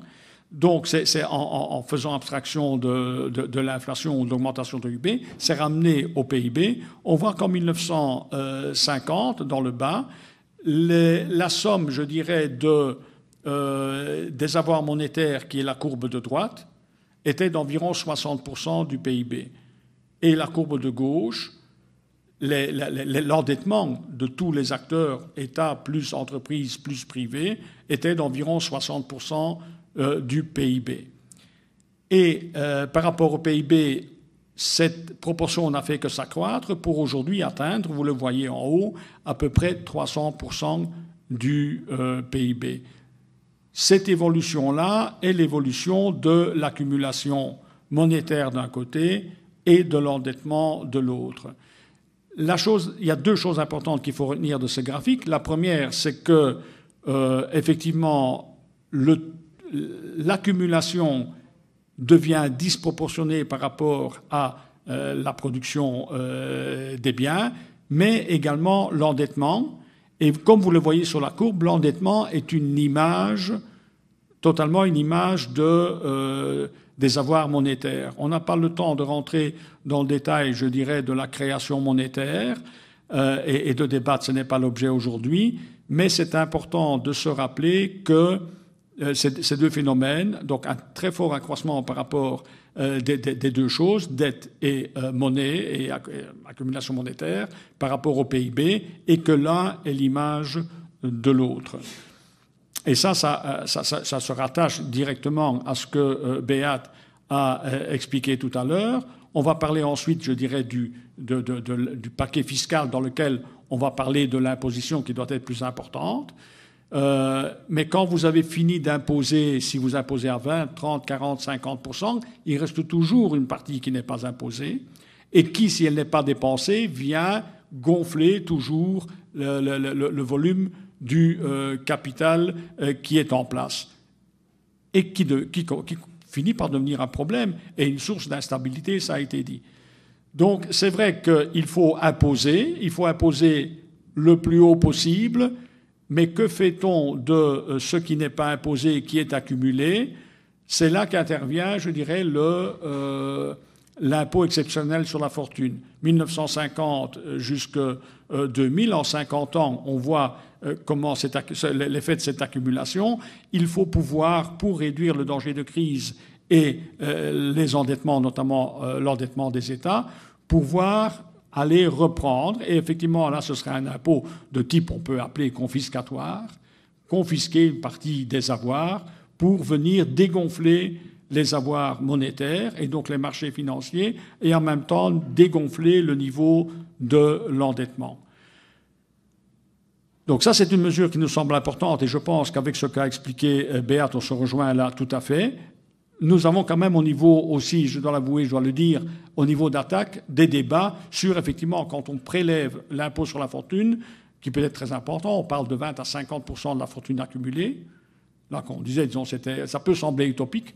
Donc c'est en faisant abstraction de l'inflation ou de l'augmentation de PIB, c'est ramené au PIB. On voit qu'en 1950, dans le bas, la somme, je dirais, des avoirs monétaires, qui est la courbe de droite, était d'environ 60% du PIB. Et la courbe de gauche, l'endettement de tous les acteurs, État plus entreprises plus privés, était d'environ 60% du PIB. Et par rapport au PIB, cette proportion n'a fait que s'accroître pour aujourd'hui atteindre, vous le voyez en haut, à peu près 300% du PIB. Cette évolution-là est l'évolution de l'accumulation monétaire d'un côté et de l'endettement de l'autre. Il y a deux choses importantes qu'il faut retenir de ce graphique. La première, c'est que, effectivement, l'accumulation devient disproportionnée par rapport à la production des biens, mais également l'endettement. Et comme vous le voyez sur la courbe, l'endettement est une image, totalement une image des avoirs monétaires. On n'a pas le temps de rentrer dans le détail, je dirais, de la création monétaire et de débattre, ce n'est pas l'objet aujourd'hui, mais c'est important de se rappeler que ces deux phénomènes, donc un très fort accroissement par rapport des deux choses, dette et monnaie et accumulation monétaire par rapport au PIB, et que l'un est l'image de l'autre. Et ça se rattache directement à ce que Beat a expliqué tout à l'heure. On va parler ensuite, je dirais, du paquet fiscal dans lequel on va parler de l'imposition qui doit être plus importante. Mais quand vous avez fini d'imposer, si vous imposez à 20, 30, 40, 50%, il reste toujours une partie qui n'est pas imposée et qui, si elle n'est pas dépensée, vient gonfler toujours le volume du capital qui est en place et qui finit par devenir un problème et une source d'instabilité, ça a été dit. Donc c'est vrai qu'il faut imposer le plus haut possible. Mais que fait-on de ce qui n'est pas imposé et qui est accumulé? C'est là qu'intervient, je dirais, l'impôt exceptionnel sur la fortune. 1950 jusqu'à 2000, en 50 ans, on voit comment l'effet de cette accumulation. Il faut pouvoir, pour réduire le danger de crise et les endettements, notamment l'endettement des États, pouvoir aller reprendre, et effectivement, là, ce serait un impôt de type, on peut appeler confiscatoire, confisquer une partie des avoirs pour venir dégonfler les avoirs monétaires et donc les marchés financiers, et en même temps dégonfler le niveau de l'endettement. Donc ça, c'est une mesure qui nous semble importante, et je pense qu'avec ce qu'a expliqué Beat, on se rejoint là tout à fait. nous avons quand même au niveau aussi, je dois l'avouer, je dois le dire, au niveau d'attaque, des débats sur, effectivement, quand on prélève l'impôt sur la fortune, qui peut être très important, on parle de 20 à 50% de la fortune accumulée. Là, quand on disait, disons, ça peut sembler utopique,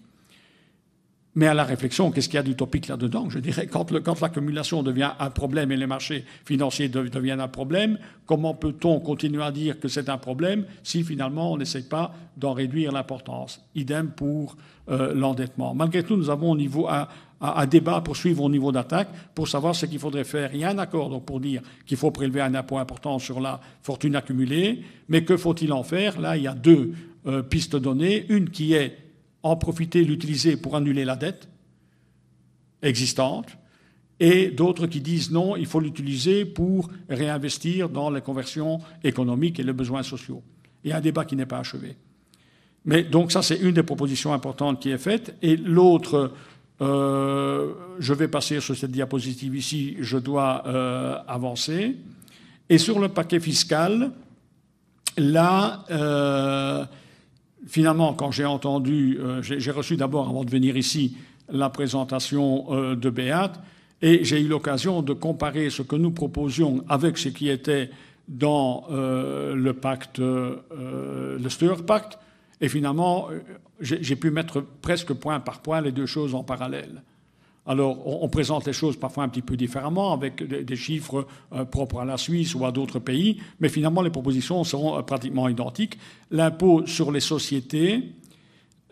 mais à la réflexion, qu'est-ce qu'il y a d'utopique là-dedans? Je dirais, quand l'accumulation devient un problème et les marchés financiers deviennent un problème, comment peut-on continuer à dire que c'est un problème si finalement on n'essaie pas d'en réduire l'importance? Idem pour l'endettement. Malgré tout, nous avons au niveau un débat à poursuivre au niveau d'attaque pour savoir ce qu'il faudrait faire. Il y a un accord donc, pour dire qu'il faut prélever un impôt important sur la fortune accumulée, mais que faut-il en faire? Là, il y a deux pistes données. Une qui est en profiter, l'utiliser pour annuler la dette existante, et d'autres qui disent non, il faut l'utiliser pour réinvestir dans les conversions économiques et les besoins sociaux. Il y a un débat qui n'est pas achevé. Mais donc ça, c'est une des propositions importantes qui est faite. Et l'autre, je vais passer sur cette diapositive ici, je dois avancer. Et sur le paquet fiscal, là, finalement, quand j'ai entendu, j'ai reçu d'abord, avant de venir ici, la présentation de Beat, et j'ai eu l'occasion de comparer ce que nous proposions avec ce qui était dans le pacte, le Steuer Pact, et finalement, j'ai pu mettre presque point par point les deux choses en parallèle. Alors, on présente les choses parfois un petit peu différemment, avec des chiffres propres à la Suisse ou à d'autres pays, mais finalement, les propositions seront pratiquement identiques. L'impôt sur les sociétés,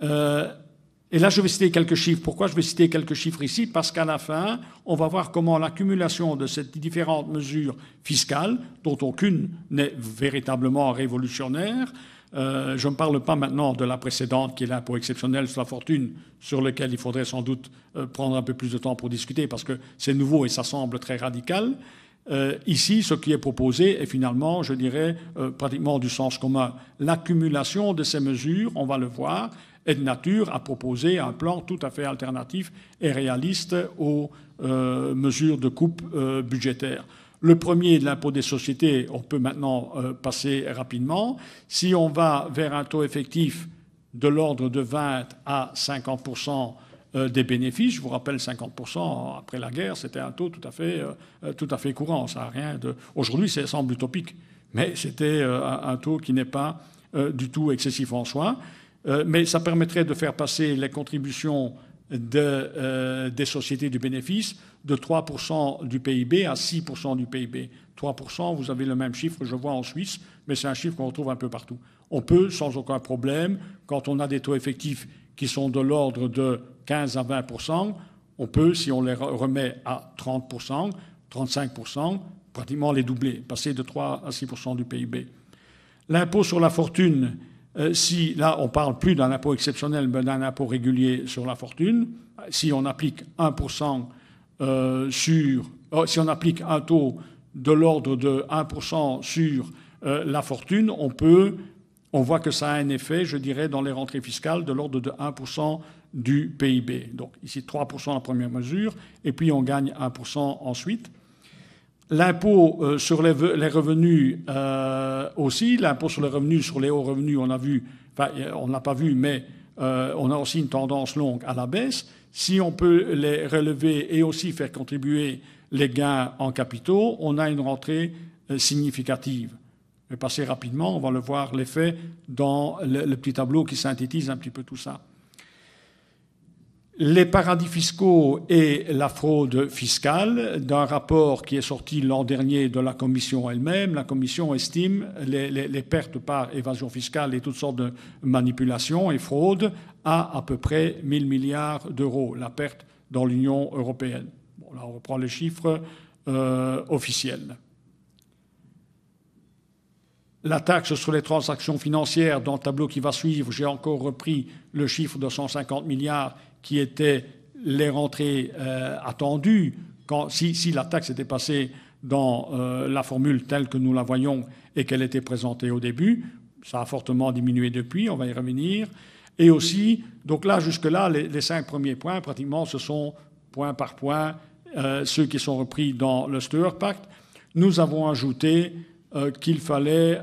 et là, je vais citer quelques chiffres. Pourquoi je vais citer quelques chiffres ici? Parce qu'à la fin, on va voir comment l'accumulation de ces différentes mesures fiscales, dont aucune n'est véritablement révolutionnaire, je ne parle pas maintenant de la précédente, qui est l'impôt exceptionnel sur la fortune, sur lequel il faudrait sans doute prendre un peu plus de temps pour discuter, parce que c'est nouveau et ça semble très radical. Ici, ce qui est proposé est finalement, je dirais, pratiquement du sens commun. L'accumulation de ces mesures, on va le voir, est de nature à proposer un plan tout à fait alternatif et réaliste aux mesures de coupe budgétaire. Le premier, de l'impôt des sociétés, on peut maintenant passer rapidement. Si on va vers un taux effectif de l'ordre de 20 à 50% des bénéfices, je vous rappelle 50% après la guerre, c'était un taux tout à fait courant. Ça a rien de... Aujourd'hui, ça semble utopique, mais c'était un taux qui n'est pas du tout excessif en soi. Mais ça permettrait de faire passer les contributions des sociétés du bénéfice de 3% du PIB à 6% du PIB. 3%, vous avez le même chiffre que je vois en Suisse, mais c'est un chiffre qu'on retrouve un peu partout. On peut, sans aucun problème, quand on a des taux effectifs qui sont de l'ordre de 15 à 20%, on peut, si on les remet à 30%, 35%, pratiquement les doubler, passer de 3 à 6% du PIB. L'impôt sur la fortune, si là on ne parle plus d'un impôt exceptionnel, mais d'un impôt régulier sur la fortune, si on applique 1% si on applique un taux de l'ordre de 1% sur la fortune, on voit que ça a un effet, je dirais, dans les rentrées fiscales de l'ordre de 1% du PIB. Donc ici 3% la première mesure, et puis on gagne 1% ensuite. L'impôt sur les revenus aussi, l'impôt sur les revenus, sur les hauts revenus, on a vu, enfin on n'a pas vu, mais on a aussi une tendance longue à la baisse. Si on peut les relever et aussi faire contribuer les gains en capitaux, on a une rentrée significative. Je vais passer rapidement, on va le voir l'effet dans le petit tableau qui synthétise un petit peu tout ça. Les paradis fiscaux et la fraude fiscale, d'un rapport qui est sorti l'an dernier de la Commission elle-même, la Commission estime les pertes par évasion fiscale et toutes sortes de manipulations et fraudes à peu près 1 000 milliards d'euros, la perte dans l'Union européenne. Bon, là, on reprend les chiffres officiels. La taxe sur les transactions financières, dans le tableau qui va suivre, j'ai encore repris le chiffre de 150 milliards qui étaient les rentrées attendues si la taxe était passée dans la formule telle que nous la voyons et qu'elle était présentée au début. Ça a fortement diminué depuis, on va y revenir. Et aussi, donc là, jusque-là, les 5 premiers points, pratiquement, ce sont point par point ceux qui sont repris dans le Steuer Pact. Nous avons ajouté qu'il fallait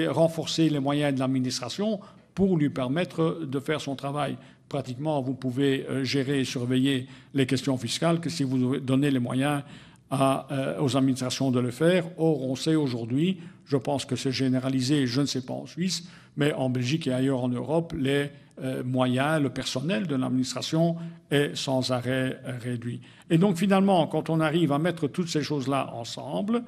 renforcer les moyens de l'administration pour lui permettre de faire son travail. pratiquement, vous pouvez gérer et surveiller les questions fiscales que si vous donnez les moyens aux administrations de le faire. Or, on sait aujourd'hui, je pense que c'est généralisé, je ne sais pas en Suisse, mais en Belgique et ailleurs en Europe, les moyens, le personnel de l'administration est sans arrêt réduit. Et donc, finalement, quand on arrive à mettre toutes ces choses-là ensemble,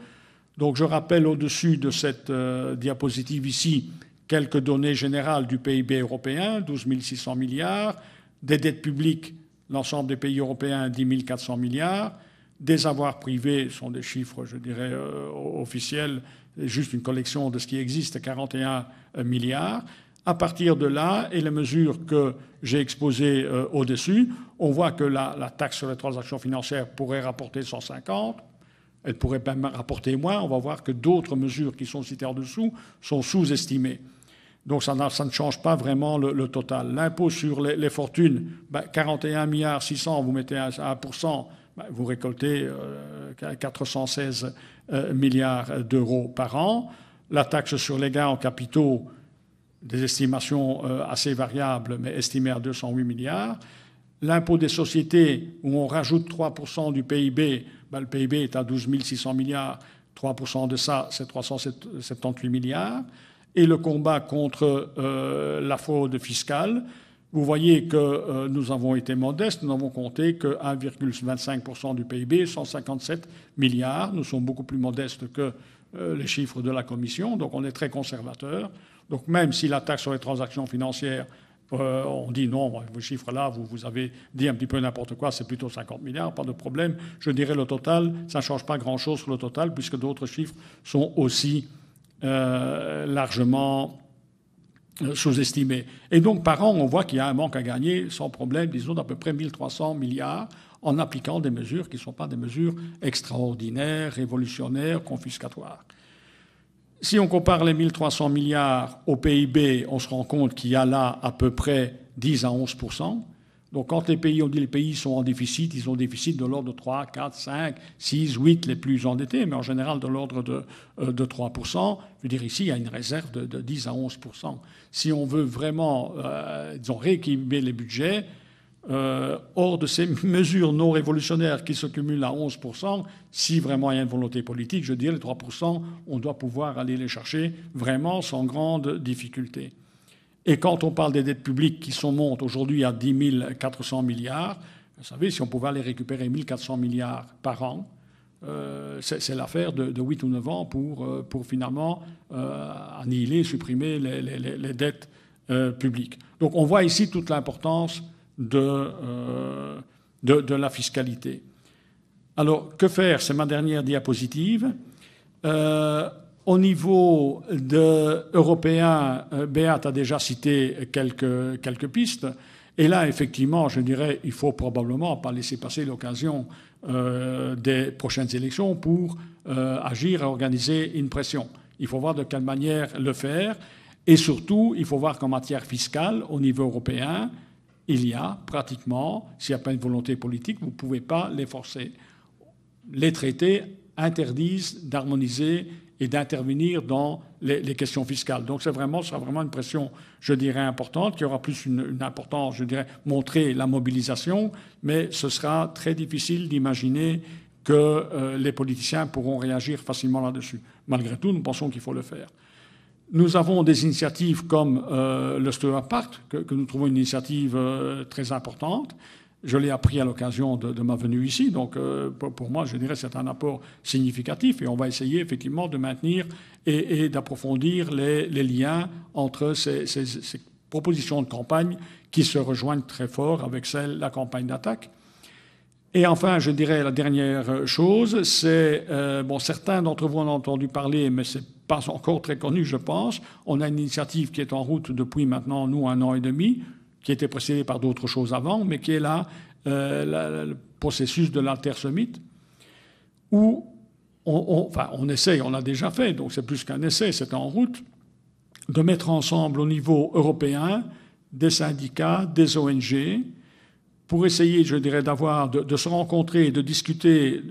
donc je rappelle au-dessus de cette diapositive ici quelques données générales du PIB européen, 12 600 milliards, des dettes publiques, l'ensemble des pays européens, 10 400 milliards, des avoirs privés sont des chiffres, je dirais, officiels, juste une collection de ce qui existe, 41 milliards. À partir de là, et les mesures que j'ai exposées au-dessus, on voit que la taxe sur les transactions financières pourrait rapporter 150, elle pourrait même rapporter moins. On va voir que d'autres mesures qui sont citées en dessous sont sous-estimées. Donc ça ne change pas vraiment le total. L'impôt sur les fortunes, 41 milliards 600, vous mettez à 1%, vous récoltez 416 milliards d'euros par an. La taxe sur les gains en capitaux, des estimations assez variables, mais estimées à 208 milliards. L'impôt des sociétés, où on rajoute 3% du PIB, le PIB est à 12 600 milliards, 3% de ça, c'est 378 milliards. Et le combat contre la fraude fiscale, vous voyez que nous avons été modestes, nous n'avons compté que 1,25% du PIB, 157 milliards. Nous sommes beaucoup plus modestes que les chiffres de la Commission, donc on est très conservateurs. Donc même si la taxe sur les transactions financières, on dit non, vos chiffres-là, vous avez dit un petit peu n'importe quoi, c'est plutôt 50 milliards, pas de problème. Je dirais le total, ça ne change pas grand-chose sur le total, puisque d'autres chiffres sont aussi largement sous-estimés. Et donc, par an, on voit qu'il y a un manque à gagner, sans problème, disons, d'à peu près 1300 milliards, en appliquant des mesures qui ne sont pas des mesures extraordinaires, révolutionnaires, confiscatoires. Si on compare les 1300 milliards au PIB, on se rend compte qu'il y a là à peu près 10 à 11%. Donc quand les pays, on dit les pays sont en déficit, ils ont un déficit de l'ordre de 3, 4, 5, 6, 8 les plus endettés, mais en général de l'ordre de 3%. Je veux dire, ici, il y a une réserve de 10 à 11%. Si on veut vraiment, disons, rééquilibrer les budgets, hors de ces mesures non révolutionnaires qui se cumulent à 11%, si vraiment il y a une volonté politique, je dirais les 3%, on doit pouvoir aller les chercher vraiment sans grande difficulté. Et quand on parle des dettes publiques qui montent aujourd'hui à 10 400 milliards, vous savez, si on pouvait aller récupérer 1 400 milliards par an, c'est l'affaire de 8 ou 9 ans pour finalement annihiler, supprimer les dettes publiques. Donc on voit ici toute l'importance de la fiscalité. Alors, que faire? C'est ma dernière diapositive. Au niveau européen, Beat a déjà cité quelques pistes. Et là, effectivement, je dirais, il faut probablement pas laisser passer l'occasion des prochaines élections pour agir et organiser une pression. Il faut voir de quelle manière le faire. Et surtout, il faut voir qu'en matière fiscale, au niveau européen, il y a pratiquement, s'il n'y a pas une volonté politique, vous ne pouvez pas les forcer. Les traités interdisent d'harmoniser et d'intervenir dans les questions fiscales. Donc ce sera vraiment une pression, je dirais, importante, qui aura plus une importance, je dirais, montrer la mobilisation, mais ce sera très difficile d'imaginer que les politiciens pourront réagir facilement là-dessus. Malgré tout, nous pensons qu'il faut le faire. Nous avons des initiatives comme le Stewart Pact, que nous trouvons une initiative très importante. Je l'ai appris à l'occasion de ma venue ici. Donc, pour moi, je dirais que c'est un apport significatif. Et on va essayer effectivement de maintenir et d'approfondir les liens entre ces propositions de campagne qui se rejoignent très fort avec la campagne d'attaque. Et enfin, je dirais la dernière chose, c'est, certains d'entre vous en ont entendu parler, mais c'est pas encore très connu, je pense. On a une initiative qui est en route depuis maintenant, nous, 1 an et demi, qui était précédée par d'autres choses avant, mais qui est là, le processus de l'Alter Summit, où on essaye, on l'a déjà fait, donc c'est plus qu'un essai, c'est en route, de mettre ensemble au niveau européen des syndicats, des ONG, pour essayer, je dirais, de se rencontrer, de discuter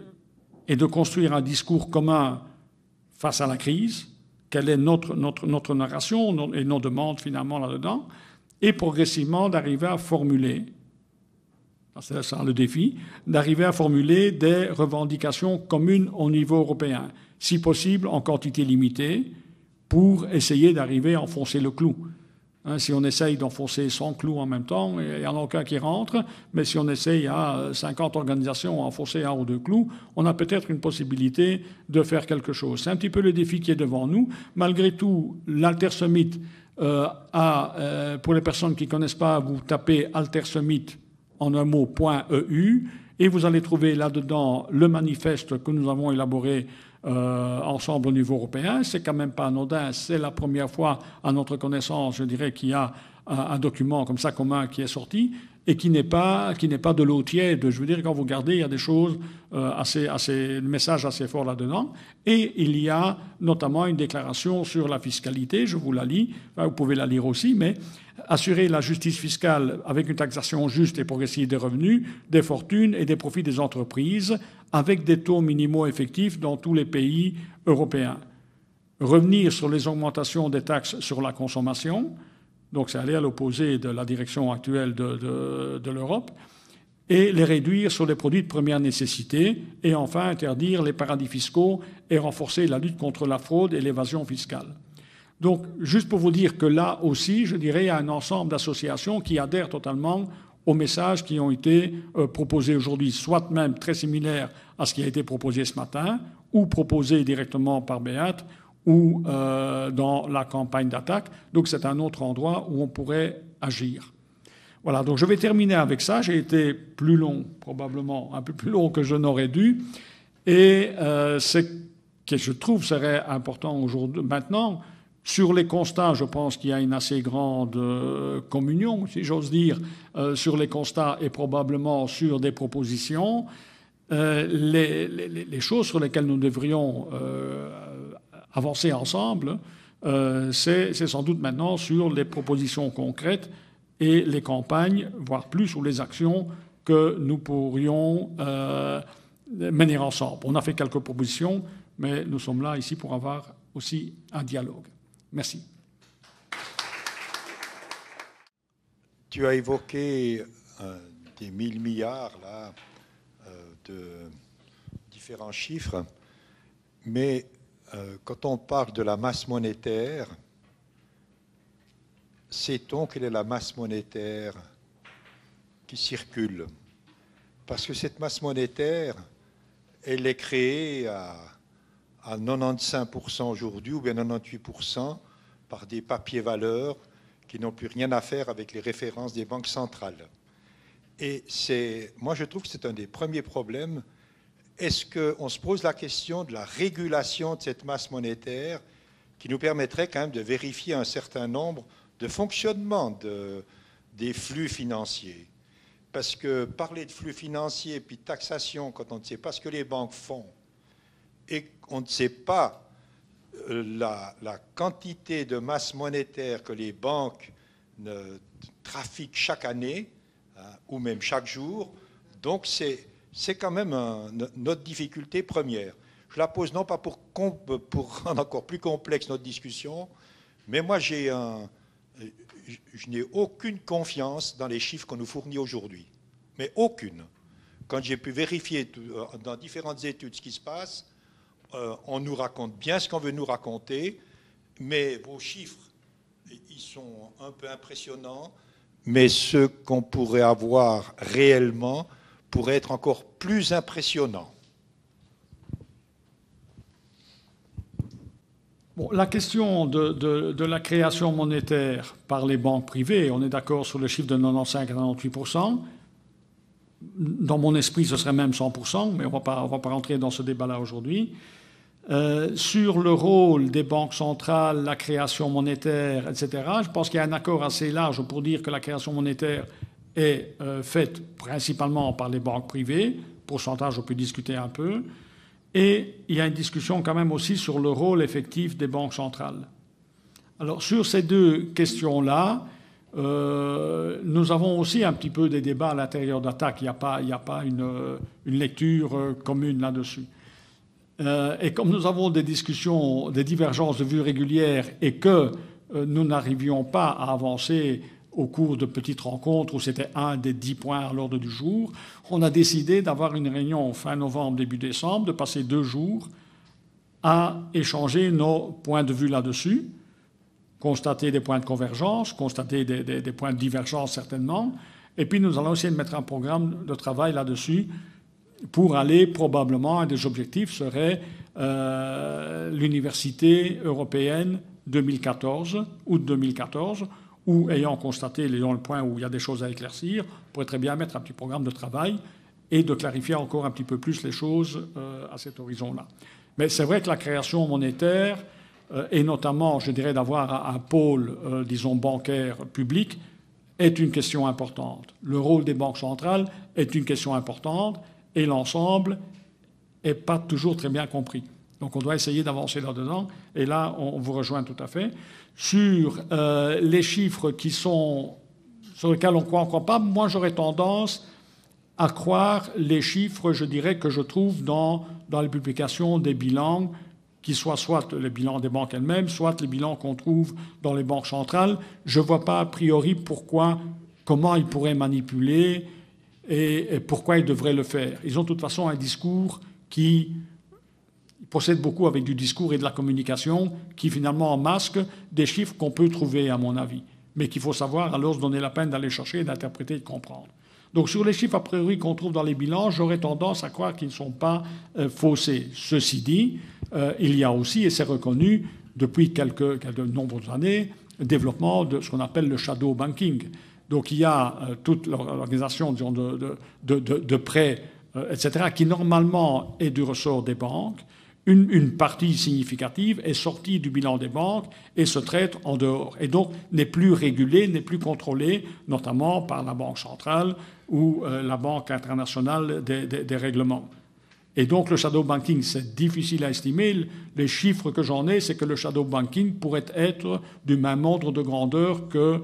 et de construire un discours commun face à la crise. Quelle est notre narration et nos demandes finalement là-dedans? et progressivement d'arriver à formuler, c'est ça le défi, d'arriver à formuler des revendications communes au niveau européen, si possible en quantité limitée, pour essayer d'arriver à enfoncer le clou. Si on essaye d'enfoncer 100 clous en même temps, il n'y en a aucun qui rentre, mais si on essaye à 50 organisations à enfoncer 1 ou 2 clous, on a peut-être une possibilité de faire quelque chose. C'est un petit peu le défi qui est devant nous. Malgré tout, l'Altersummit pour les personnes qui ne connaissent pas, vous tapez Altersummit en un mot .eu et vous allez trouver là-dedans le manifeste que nous avons élaboré ensemble au niveau européen. C'est quand même pas anodin, c'est la première fois à notre connaissance, je dirais, qu'il y a un document comme ça commun qui est sorti et qui n'est pas de l'eau tiède. Je veux dire, quand vous regardez, il y a des choses le message assez fort là-dedans. Et il y a notamment une déclaration sur la fiscalité, je vous la lis, vous pouvez la lire aussi, mais assurer la justice fiscale avec une taxation juste et progressive des revenus, des fortunes et des profits des entreprises, avec des taux minimaux effectifs dans tous les pays européens. Revenir sur les augmentations des taxes sur la consommation, donc c'est aller à l'opposé de la direction actuelle de l'Europe, et les réduire sur les produits de première nécessité, et enfin interdire les paradis fiscaux et renforcer la lutte contre la fraude et l'évasion fiscale. Donc, juste pour vous dire que là aussi, je dirais, il y a un ensemble d'associations qui adhèrent totalement aux messages qui ont été proposés aujourd'hui, soit même très similaires à ce qui a été proposé ce matin, ou proposé directement par Beat, ou dans la campagne d'attaque. Donc, c'est un autre endroit où on pourrait agir. Voilà, donc je vais terminer avec ça. J'ai été plus long, probablement un peu plus long que je n'aurais dû. Et ce que je trouve serait important aujourd'hui, maintenant, sur les constats, je pense qu'il y a une assez grande communion, si j'ose dire, sur les constats et probablement sur des propositions. Les choses sur lesquelles nous devrions avancer ensemble, c'est sans doute maintenant sur les propositions concrètes et les campagnes, voire plus, ou les actions que nous pourrions mener ensemble. On a fait quelques propositions, mais nous sommes là ici pour avoir aussi un dialogue. Merci. Tu as évoqué des 1000 milliards là, de différents chiffres, mais quand on parle de la masse monétaire, sait-on quelle est la masse monétaire qui circule? Parce que cette masse monétaire, elle est créée à 95% aujourd'hui ou bien 98% par des papiers valeurs qui n'ont plus rien à faire avec les références des banques centrales. Et moi je trouve que c'est un des premiers problèmes. Est-ce qu'on se pose la question de la régulation de cette masse monétaire qui nous permettrait quand même de vérifier un certain nombre de fonctionnements des flux financiers? Parce que parler de flux financiers puis de taxation quand on ne sait pas ce que les banques font et qu'on ne sait pas la quantité de masse monétaire que les banques trafiquent chaque année, hein, ou même chaque jour, donc c'est quand même notre difficulté première. Je la pose non pas pour rendre encore plus complexe notre discussion, mais moi je n'ai aucune confiance dans les chiffres qu'on nous fournit aujourd'hui. Mais aucune. Quand j'ai pu vérifier dans différentes études ce qui se passe, on nous raconte bien ce qu'on veut nous raconter, mais vos chiffres, ils sont un peu impressionnants, mais ceux qu'on pourrait avoir réellement pourraient être encore plus impressionnants. Bon, la question de la création monétaire par les banques privées, on est d'accord sur le chiffre de 95 à 98%. Dans mon esprit, ce serait même 100%, mais on ne va pas rentrer dans ce débat-là aujourd'hui. Sur le rôle des banques centrales, la création monétaire, etc., je pense qu'il y a un accord assez large pour dire que la création monétaire est faite principalement par les banques privées. Pourcentage, on peut discuter un peu. Et il y a une discussion quand même aussi sur le rôle effectif des banques centrales. Alors, sur ces deux questions-là, nous avons aussi un petit peu des débats à l'intérieur d'Attaque. Il n'y a pas une lecture commune là-dessus. Et comme nous avons des discussions, des divergences de vues régulières et que nous n'arrivions pas à avancer au cours de petites rencontres où c'était un des 10 points à l'ordre du jour. On a décidé d'avoir une réunion fin novembre, début décembre, de passer 2 jours à échanger nos points de vue là-dessus, constater des points de convergence, constater des points de divergence certainement, et puis nous allons essayer de mettre un programme de travail là-dessus pour aller probablement, un des objectifs serait l'Université européenne 2014, août 2014, où, ayant constaté le point où il y a des choses à éclaircir, on pourrait très bien mettre un petit programme de travail et de clarifier encore un petit peu plus les choses à cet horizon-là. Mais c'est vrai que la création monétaire, et notamment, je dirais, d'avoir un pôle, disons, bancaire public, est une question importante. Le rôle des banques centrales est une question importante et l'ensemble n'est pas toujours très bien compris. Donc on doit essayer d'avancer là-dedans. Et là, on vous rejoint tout à fait. Sur les chiffres sur lesquels on croit encore pas, moi j'aurais tendance à croire les chiffres, je dirais, que je trouve dans les publications des bilans, qui soient soit les bilans des banques elles-mêmes, soit les bilans qu'on trouve dans les banques centrales. Je ne vois pas a priori comment ils pourraient manipuler et pourquoi ils devraient le faire. Ils ont de toute façon un discours qui procède beaucoup avec du discours et de la communication qui finalement masque des chiffres qu'on peut trouver, à mon avis, mais qu'il faut savoir alors se donner la peine d'aller chercher, d'interpréter et de comprendre. Donc sur les chiffres a priori qu'on trouve dans les bilans, j'aurais tendance à croire qu'ils ne sont pas faussés. Ceci dit, il y a aussi, et c'est reconnu depuis de nombreuses années, le développement de ce qu'on appelle le shadow banking. Donc il y a toute l'organisation, disons, de prêts, etc., qui normalement est du ressort des banques. Une partie significative est sortie du bilan des banques et se traite en dehors. Et donc n'est plus régulée, n'est plus contrôlée, notamment par la Banque centrale ou la Banque internationale des règlements. Et donc le shadow banking, c'est difficile à estimer. Les chiffres que j'en ai, c'est que le shadow banking pourrait être du même ordre de grandeur que,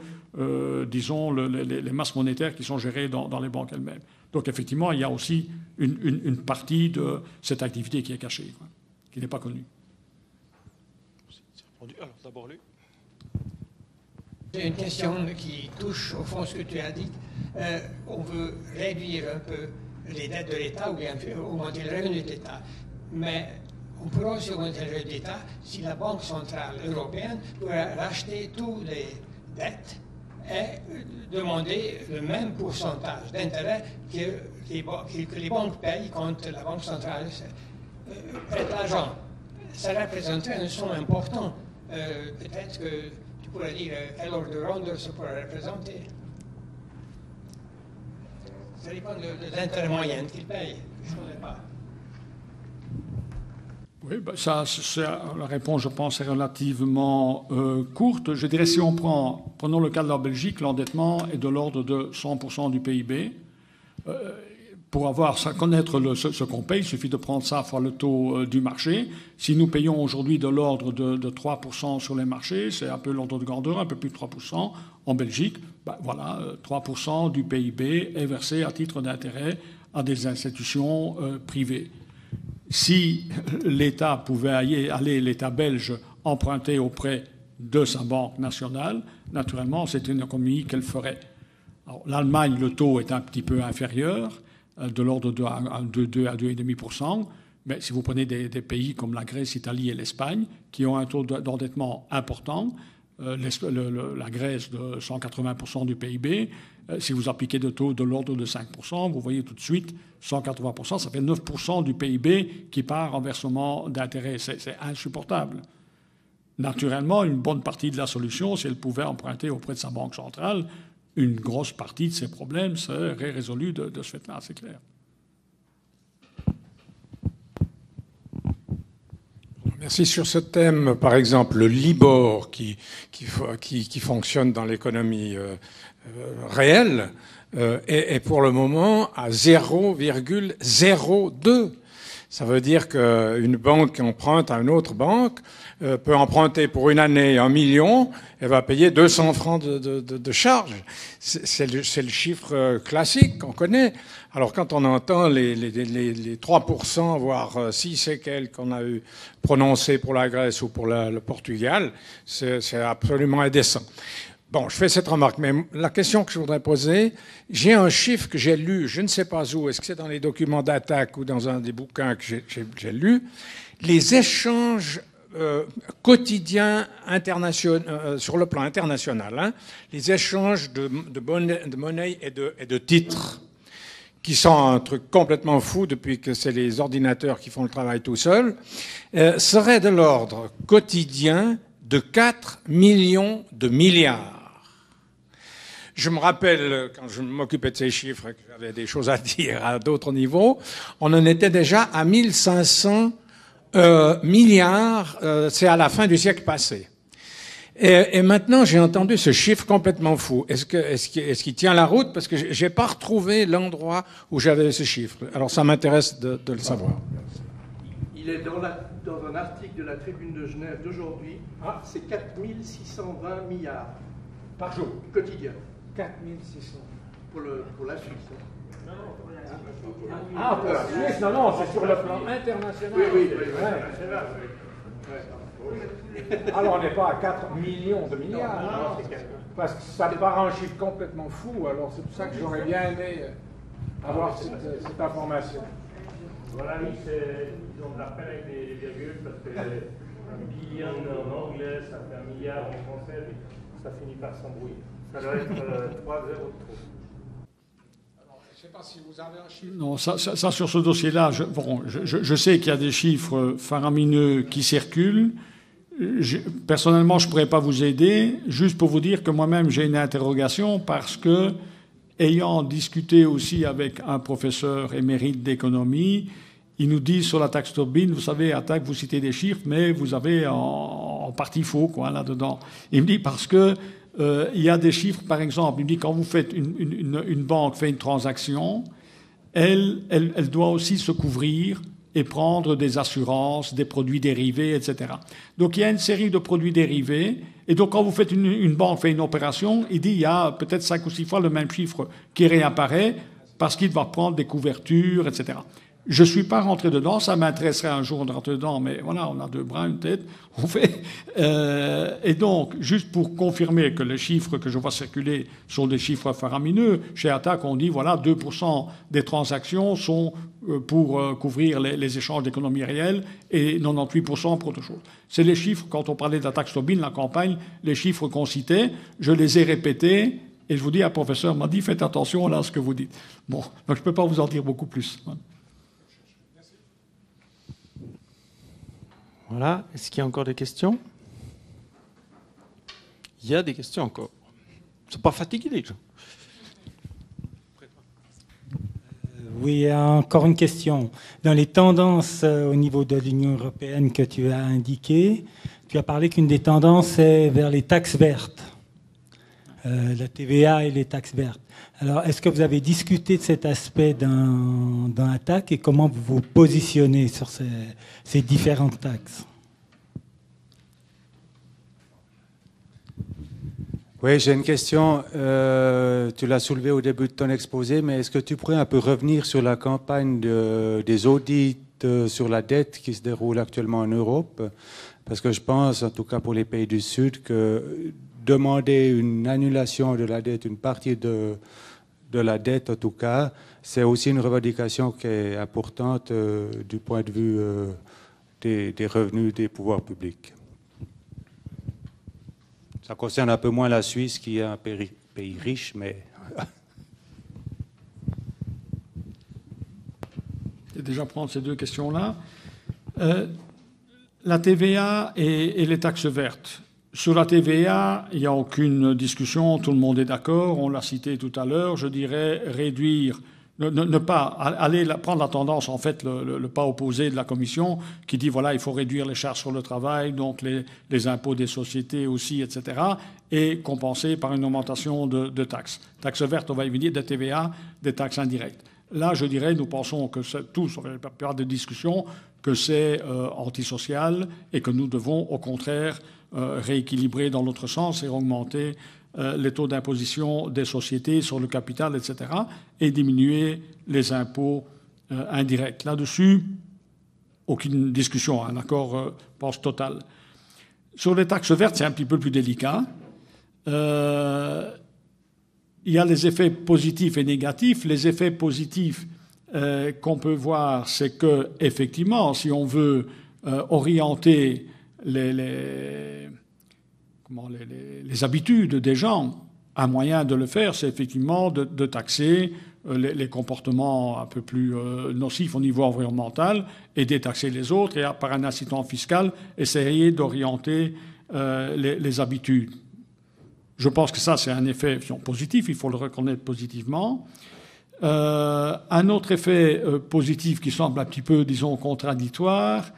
disons, les masses monétaires qui sont gérées dans les banques elles-mêmes. Donc effectivement, il y a aussi une partie de cette activité qui est cachée, quoi, qui n'est pas connue. Alors d'abord lui. J'ai une question qui touche au fond ce que tu as dit. On veut réduire un peu les dettes de l'État ou bien augmenter le revenu de l'État. Mais on pourra aussi augmenter le revenu de l'État si la Banque centrale européenne pourrait racheter toutes les dettes et demander le même pourcentage d'intérêt que les banques payent quand la Banque centrale prête l'argent. Ça représenterait un somme important. Peut-être que tu pourrais dire quel ordre de grandeur ça pourrait représenter. Ça dépend de l'intérêt moyen qu'il paye. Je ne connais pas. Oui, ben la réponse, je pense, est relativement courte. Je dirais, si on prenons le cas de la Belgique, l'endettement est de l'ordre de 100% du PIB. Pour connaître ce qu'on paye, il suffit de prendre ça fois le taux du marché. Si nous payons aujourd'hui de l'ordre de 3% sur les marchés, c'est un peu l'ordre de grandeur, un peu plus de 3%. En Belgique, ben voilà, 3% du PIB est versé à titre d'intérêt à des institutions privées. Si l'État pouvait aller, l'État belge, emprunter auprès de sa banque nationale, naturellement, c'est une économie qu'elle ferait. L'Allemagne, le taux est un petit peu inférieur, de l'ordre de 2 à 2,5%. Mais si vous prenez des pays comme la Grèce, l'Italie et l'Espagne, qui ont un taux d'endettement important, la Grèce de 180% du PIB, si vous appliquez des taux de l'ordre de 5%, vous voyez tout de suite 180%, ça fait 9% du PIB qui part en versement d'intérêts. C'est insupportable. Naturellement, une bonne partie de la solution, si elle pouvait emprunter auprès de sa banque centrale, une grosse partie de ces problèmes serait résolue de ce fait-là, c'est clair. Merci. Sur ce thème, par exemple, le Libor qui fonctionne dans l'économie réelle est pour le moment à 0,02. Ça veut dire qu'une banque qui emprunte à une autre banque peut emprunter pour une année 1 million et va payer 200 francs de charge. C'est le chiffre classique qu'on connaît. Alors quand on entend les 3%, voire 6 et quelques qu'on a eu prononcés pour la Grèce ou pour le Portugal, c'est absolument indécent. Bon, je fais cette remarque, mais la question que je voudrais poser, j'ai un chiffre que j'ai lu, je ne sais pas où, est-ce que c'est dans les documents d'attaque ou dans un des bouquins que j'ai lus, les échanges quotidiens sur le plan international, hein, les échanges de monnaie et de titres, qui sont un truc complètement fou depuis que c'est les ordinateurs qui font le travail tout seuls, seraient de l'ordre quotidien de 4 millions de milliards. Je me rappelle, quand je m'occupais de ces chiffres, que j'avais des choses à dire à d'autres niveaux, on en était déjà à 1500 milliards, c'est à la fin du siècle passé. Et maintenant, j'ai entendu ce chiffre complètement fou. Est-ce qu'il tient la route? Parce que j'ai pas retrouvé l'endroit où j'avais ce chiffre. Alors ça m'intéresse de le savoir. Il est dans un article de la Tribune de Genève d'aujourd'hui. Ah. C'est 4620 milliards. Par jour. Quotidien. 4600. Pour la Suisse. Ah, pour la Suisse? Non, c'est sur le plan international. Oui. Alors on n'est pas à 4 millions de milliards. Non, parce que ça me paraît un chiffre complètement fou. Alors c'est pour ça que j'aurais bien aimé avoir cette information. Voilà, oui, ils ont de la peine avec les virgules parce que billion en anglais, ça fait 1 milliard en français, mais ça finit par s'embrouiller. Ça doit être 3 zéros de trop. Je ne sais pas si vous avez un chiffre. Non, ça sur ce dossier-là, je sais qu'il y a des chiffres faramineux qui circulent. Personnellement, je ne pourrais pas vous aider, juste pour vous dire que moi-même, j'ai une interrogation parce que, ayant discuté aussi avec un professeur émérite d'économie, il nous dit sur la taxe Tobin, vous savez, attaque, vous citez des chiffres, mais vous avez en partie faux, quoi, là-dedans. Il me dit parce que il y a des chiffres, par exemple, il me dit quand vous faites une banque fait une transaction, elle doit aussi se couvrir et prendre des assurances, des produits dérivés, etc. Donc il y a une série de produits dérivés, et donc quand vous faites une banque fait une opération, il dit il y a peut-être 5 ou 6 fois le même chiffre qui réapparaît parce qu'il va prendre des couvertures, etc. Je ne suis pas rentré dedans, ça m'intéresserait un jour de rentrer dedans, mais voilà, on a 2 bras, une tête, on fait. Et donc, juste pour confirmer que les chiffres que je vois circuler sont des chiffres faramineux, chez Attac, on dit, voilà, 2% des transactions sont pour couvrir les échanges d'économie réelle et 98% pour autre chose. C'est les chiffres, quand on parlait de la taxe Tobin, la campagne, les chiffres qu'on citait, je les ai répétés, et je vous dis, un professeur m'a dit, faites attention là à ce que vous dites. Bon, donc je ne peux pas vous en dire beaucoup plus. Voilà. Est-ce qu'il y a encore des questions? Il y a des questions encore. Ils ne sont pas fatigués, les gens. Oui, il y a encore une question. Dans les tendances au niveau de l'Union européenne que tu as indiquées, tu as parlé qu'une des tendances est vers les taxes vertes, la TVA et les taxes vertes. Alors, est-ce que vous avez discuté de cet aspect dans Attac et comment vous vous positionnez sur ces différentes taxes? Oui, j'ai une question. Tu l'as soulevée au début de ton exposé, mais est-ce que tu pourrais un peu revenir sur la campagne des audits sur la dette qui se déroule actuellement en Europe? Parce que je pense, en tout cas pour les pays du Sud, que demander une annulation de la dette, une partie de la dette en tout cas, c'est aussi une revendication qui est importante du point de vue des revenus des pouvoirs publics. Ça concerne un peu moins la Suisse qui est un pays riche, mais... Je vais déjà prendre ces 2 questions-là. La TVA et les taxes vertes. Sur la TVA, il n'y a aucune discussion, tout le monde est d'accord, on l'a cité tout à l'heure, je dirais réduire, ne pas aller prendre la tendance, en fait, le pas opposé de la Commission, qui dit, voilà, il faut réduire les charges sur le travail, donc les impôts des sociétés aussi, etc., et compenser par une augmentation de taxes. Taxes vertes, on va y venir, des TVA, des taxes indirectes. Là, je dirais, nous pensons que tous, on ne va pas de discussion, que c'est antisocial et que nous devons, au contraire, rééquilibrer dans l'autre sens et augmenter les taux d'imposition des sociétés sur le capital, etc., et diminuer les impôts indirects. Là-dessus, aucune discussion, un accord, je pense, total. Sur les taxes vertes, c'est un petit peu plus délicat. il y a les effets positifs et négatifs. Les effets positifs qu'on peut voir, c'est que effectivement, si on veut orienter les habitudes des gens, un moyen de le faire, c'est effectivement de taxer les comportements un peu plus nocifs au niveau environnemental et détaxer les autres, et par un incitant fiscal, essayer d'orienter les habitudes. Je pense que ça, c'est un effet positif, il faut le reconnaître positivement. Un autre effet positif qui semble un petit peu, disons, contradictoire,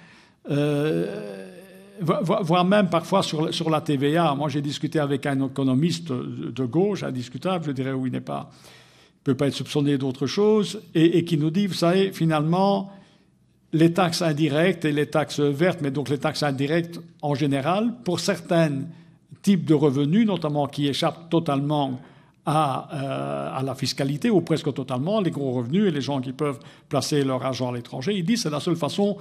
voire même parfois sur la TVA. Moi, j'ai discuté avec un économiste de gauche, indiscutable, je dirais, où il ne peut pas être soupçonné d'autre chose, et qui nous dit, vous savez, finalement, les taxes indirectes et les taxes vertes, mais donc les taxes indirectes en général, pour certains types de revenus, notamment qui échappent totalement à la fiscalité, ou presque totalement, les gros revenus et les gens qui peuvent placer leur argent à l'étranger, ils disent que c'est la seule façon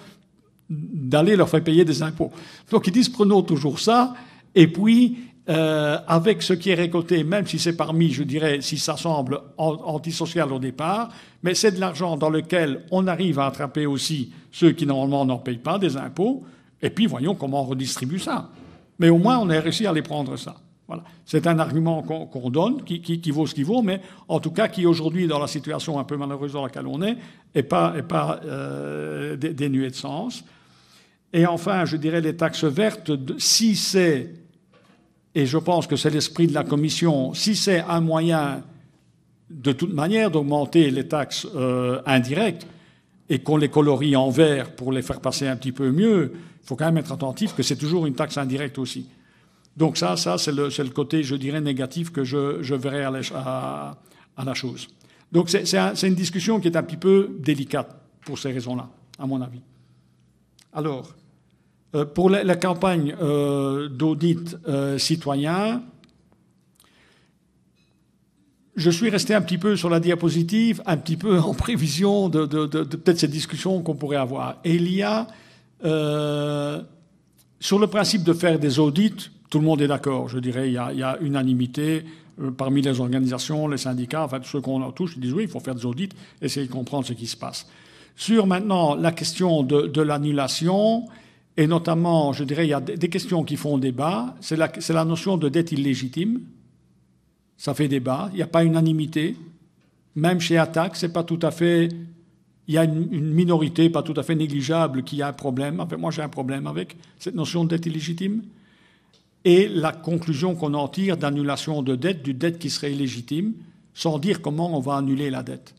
d'aller leur faire payer des impôts. Donc ils disent prenons toujours ça, et puis avec ce qui est récolté, même si c'est parmi, je dirais, si ça semble antisocial au départ, mais c'est de l'argent dans lequel on arrive à attraper aussi ceux qui normalement n'en payent pas des impôts, et puis voyons comment on redistribue ça. Mais au moins on a réussi à les prendre ça. Voilà. C'est un argument qu'on donne, qui vaut ce qu'il vaut, mais en tout cas qui aujourd'hui, dans la situation un peu malheureuse dans laquelle on est pas dénué de sens. Et enfin, je dirais les taxes vertes, si c'est, et je pense que c'est l'esprit de la Commission, si c'est un moyen de toute manière d'augmenter les taxes indirectes et qu'on les colorie en vert pour les faire passer un petit peu mieux, il faut quand même être attentif que c'est toujours une taxe indirecte aussi. Donc ça c'est le côté, je dirais, négatif que je verrais à la chose. Donc c'est une discussion qui est un petit peu délicate pour ces raisons-là, à mon avis. Alors, pour la campagne d'audit citoyen, je suis resté un petit peu sur la diapositive, un petit peu en prévision de peut-être cette discussion qu'on pourrait avoir. Et il y a, sur le principe de faire des audits, tout le monde est d'accord, je dirais, il y a unanimité parmi les organisations, les syndicats, enfin tous ceux qu'on touche, ils disent oui, il faut faire des audits, essayer de comprendre ce qui se passe. Sur maintenant la question de l'annulation, et notamment, je dirais, il y a des questions qui font débat, c'est la notion de dette illégitime. Ça fait débat, il n'y a pas unanimité. Même chez Attac, c'est pas tout à fait... Il y a une minorité pas tout à fait négligeable qui a un problème. Enfin, moi, j'ai un problème avec cette notion de dette illégitime. Et la conclusion qu'on en tire d'annulation de dette, du dette qui serait illégitime, sans dire comment on va annuler la dette.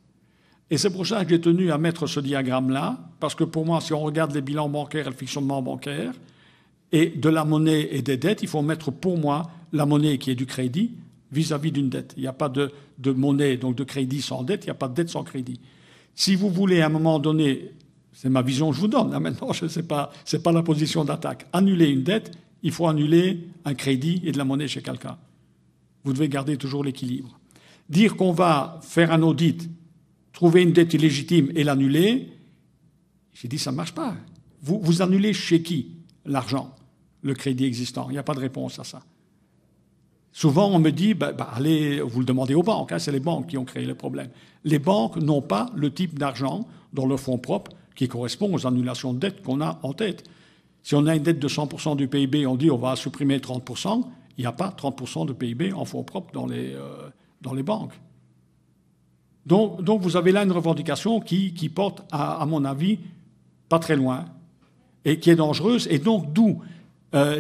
Et c'est pour ça que j'ai tenu à mettre ce diagramme-là, parce que pour moi, si on regarde les bilans bancaires et le fonctionnement bancaire, et de la monnaie et des dettes, il faut mettre pour moi la monnaie qui est du crédit vis-à-vis d'une dette. Il n'y a pas de monnaie, donc de crédit sans dette, il n'y a pas de dette sans crédit. Si vous voulez, à un moment donné, c'est ma vision que je vous donne, là maintenant, c'est pas la position d'Attac, annuler une dette, il faut annuler un crédit et de la monnaie chez quelqu'un. Vous devez garder toujours l'équilibre. Dire qu'on va faire un audit, trouver une dette illégitime et l'annuler, j'ai dit ça ne marche pas. Vous annulez chez qui l'argent, le crédit existant? Il n'y a pas de réponse à ça. Souvent, on me dit, allez, vous le demandez aux banques, c'est les banques qui ont créé le problème. Les banques n'ont pas le type d'argent dans le fonds propre qui correspond aux annulations de dette qu'on a en tête. Si on a une dette de 100% du PIB, on dit on va supprimer 30%, il n'y a pas 30% de PIB en fonds propres dans les banques. Donc vous avez là une revendication qui porte, à mon avis, pas très loin, et qui est dangereuse. Et donc d'où,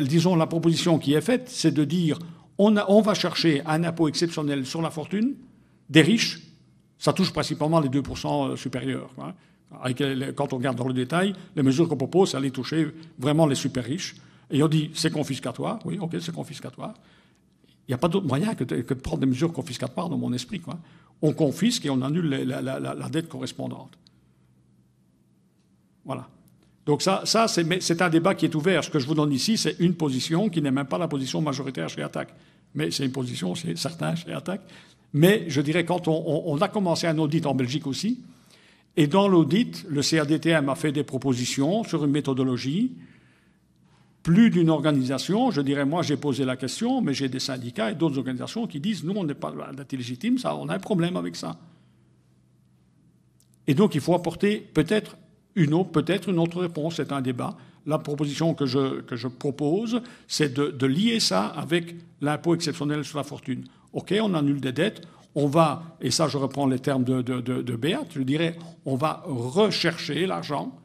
disons, la proposition qui est faite, c'est de dire on va chercher un impôt exceptionnel sur la fortune des riches. Ça touche principalement les 2% supérieurs. Hein. Quand on regarde dans le détail, les mesures qu'on propose, ça allait toucher vraiment les super riches. Et on dit c'est confiscatoire. Oui, ok, c'est confiscatoire. Il n'y a pas d'autre moyen que de prendre des mesures confiscatoires dans mon esprit, quoi. On confisque et on annule la dette correspondante. Voilà. Donc ça c'est un débat qui est ouvert. Ce que je vous donne ici, c'est une position qui n'est même pas la position majoritaire chez Attac. Mais c'est une position chez certains chez Attac. Mais je dirais, quand on a commencé un audit en Belgique aussi, et dans l'audit, le CADTM a fait des propositions sur une méthodologie plus d'une organisation, je dirais, moi j'ai posé la question, mais j'ai des syndicats et d'autres organisations qui disent, nous on n'est pas la dette illégitime, ça, on a un problème avec ça. Et donc il faut apporter peut-être une autre réponse, c'est un débat. La proposition que je propose, c'est de lier ça avec l'impôt exceptionnel sur la fortune. OK, on annule des dettes, on va, et ça je reprends les termes de Béat, je dirais, on va rechercher l'argent.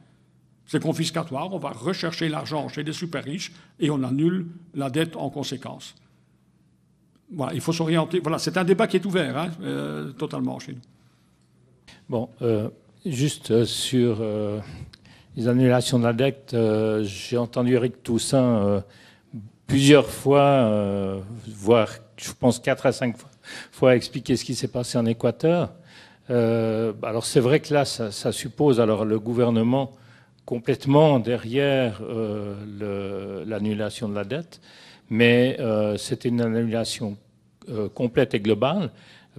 C'est confiscatoire, on va rechercher l'argent chez des super riches et on annule la dette en conséquence. Voilà, il faut s'orienter. Voilà, c'est un débat qui est ouvert, hein, totalement chez nous. Bon, juste sur les annulations de la dette, j'ai entendu Eric Toussaint plusieurs fois, voire je pense 4 à 5 fois expliquer ce qui s'est passé en Équateur. Alors c'est vrai que là, ça suppose alors le gouvernement complètement derrière l'annulation de la dette, mais c'était une annulation complète et globale,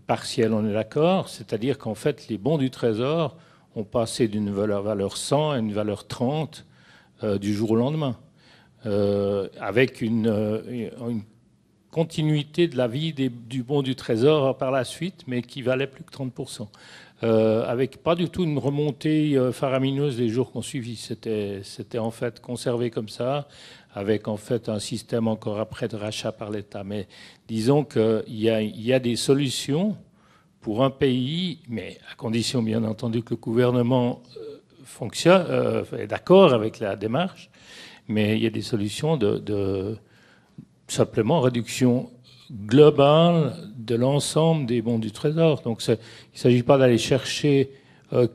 partielle, on est d'accord, c'est-à-dire qu'en fait, les bons du Trésor ont passé d'une valeur 100 à une valeur 30 du jour au lendemain, avec une continuité de la vie du bon du Trésor par la suite, mais qui valait plus que 30%. Avec pas du tout une remontée faramineuse les jours qu'on suivit. C'était en fait conservé comme ça, avec en fait un système encore après de rachat par l'État. Mais disons qu'il y a des solutions pour un pays, mais à condition bien entendu que le gouvernement est d'accord avec la démarche, mais il y a des solutions de simplement réduction globale de l'ensemble des bons du Trésor. Donc il ne s'agit pas d'aller chercher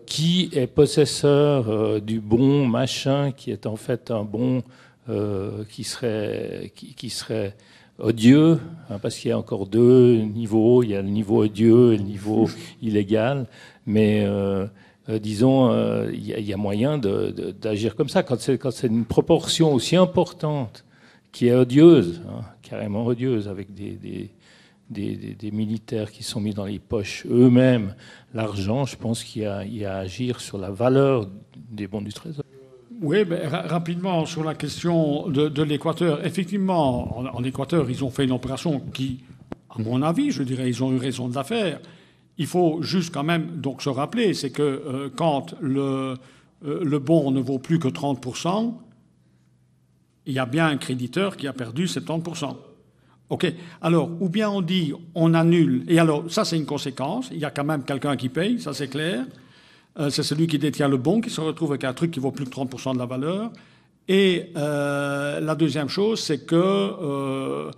qui est possesseur du bon machin qui est en fait un bon qui serait odieux, hein, parce qu'il y a encore 2 niveaux, il y a le niveau odieux et le niveau illégal, mais disons, il y a moyen d'agir comme ça. Quand c'est une proportion aussi importante qui est odieuse, hein, carrément odieuse, avec des militaires qui sont mis dans les poches eux-mêmes l'argent, je pense qu'il y a à agir sur la valeur des bons du Trésor. Oui, ben, rapidement sur la question de l'Équateur. Effectivement, en Équateur, ils ont fait une opération qui, à mon avis, je dirais, ils ont eu raison de la faire. Il faut juste quand même donc se rappeler, c'est que quand le bon ne vaut plus que 30%, il y a bien un créditeur qui a perdu 70%. OK. Alors, ou bien on dit on annule, et alors ça c'est une conséquence, il y a quand même quelqu'un qui paye, ça c'est clair. C'est celui qui détient le bon qui se retrouve avec un truc qui vaut plus que 30% de la valeur. Et la deuxième chose, c'est que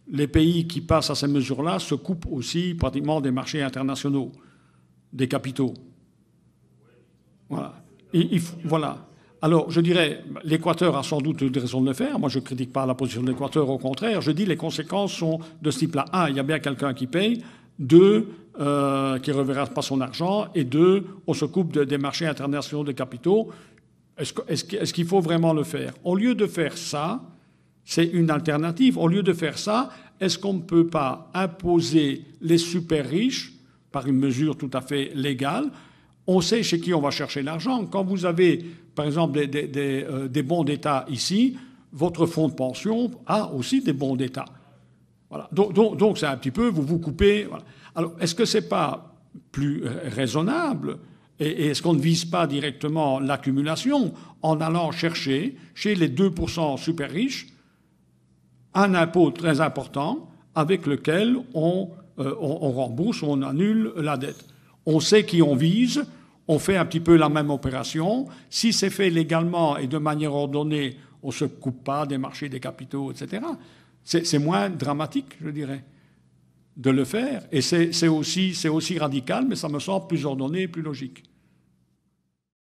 les pays qui passent à ces mesures-là se coupent aussi pratiquement des marchés internationaux, des capitaux. Voilà. Voilà. Alors, je dirais, l'Équateur a sans doute des raisons de le faire. Moi, je ne critique pas la position de l'Équateur, au contraire. Je dis les conséquences sont de ce type-là. 1, il y a bien quelqu'un qui paye. 2, qui ne reverra pas son argent. Et 2, on se coupe des marchés internationaux de capitaux. Est-ce qu'il faut vraiment le faire? Au lieu de faire ça, c'est une alternative. Au lieu de faire ça, est-ce qu'on ne peut pas imposer les super riches par une mesure tout à fait légale? On sait chez qui on va chercher l'argent. Quand vous avez, par exemple, des bons d'État ici, votre fonds de pension a aussi des bons d'État. Voilà. Donc c'est un petit peu, vous coupez. Voilà. Alors, est-ce que ce n'est pas plus raisonnable et est-ce qu'on ne vise pas directement l'accumulation en allant chercher chez les 2% super riches un impôt très important avec lequel on rembourse ou on annule la dette? On sait qui on vise, on fait un petit peu la même opération. Si c'est fait légalement et de manière ordonnée, on ne se coupe pas des marchés des capitaux, etc. C'est moins dramatique, je dirais, de le faire. Et c'est aussi radical, mais ça me semble plus ordonné et plus logique.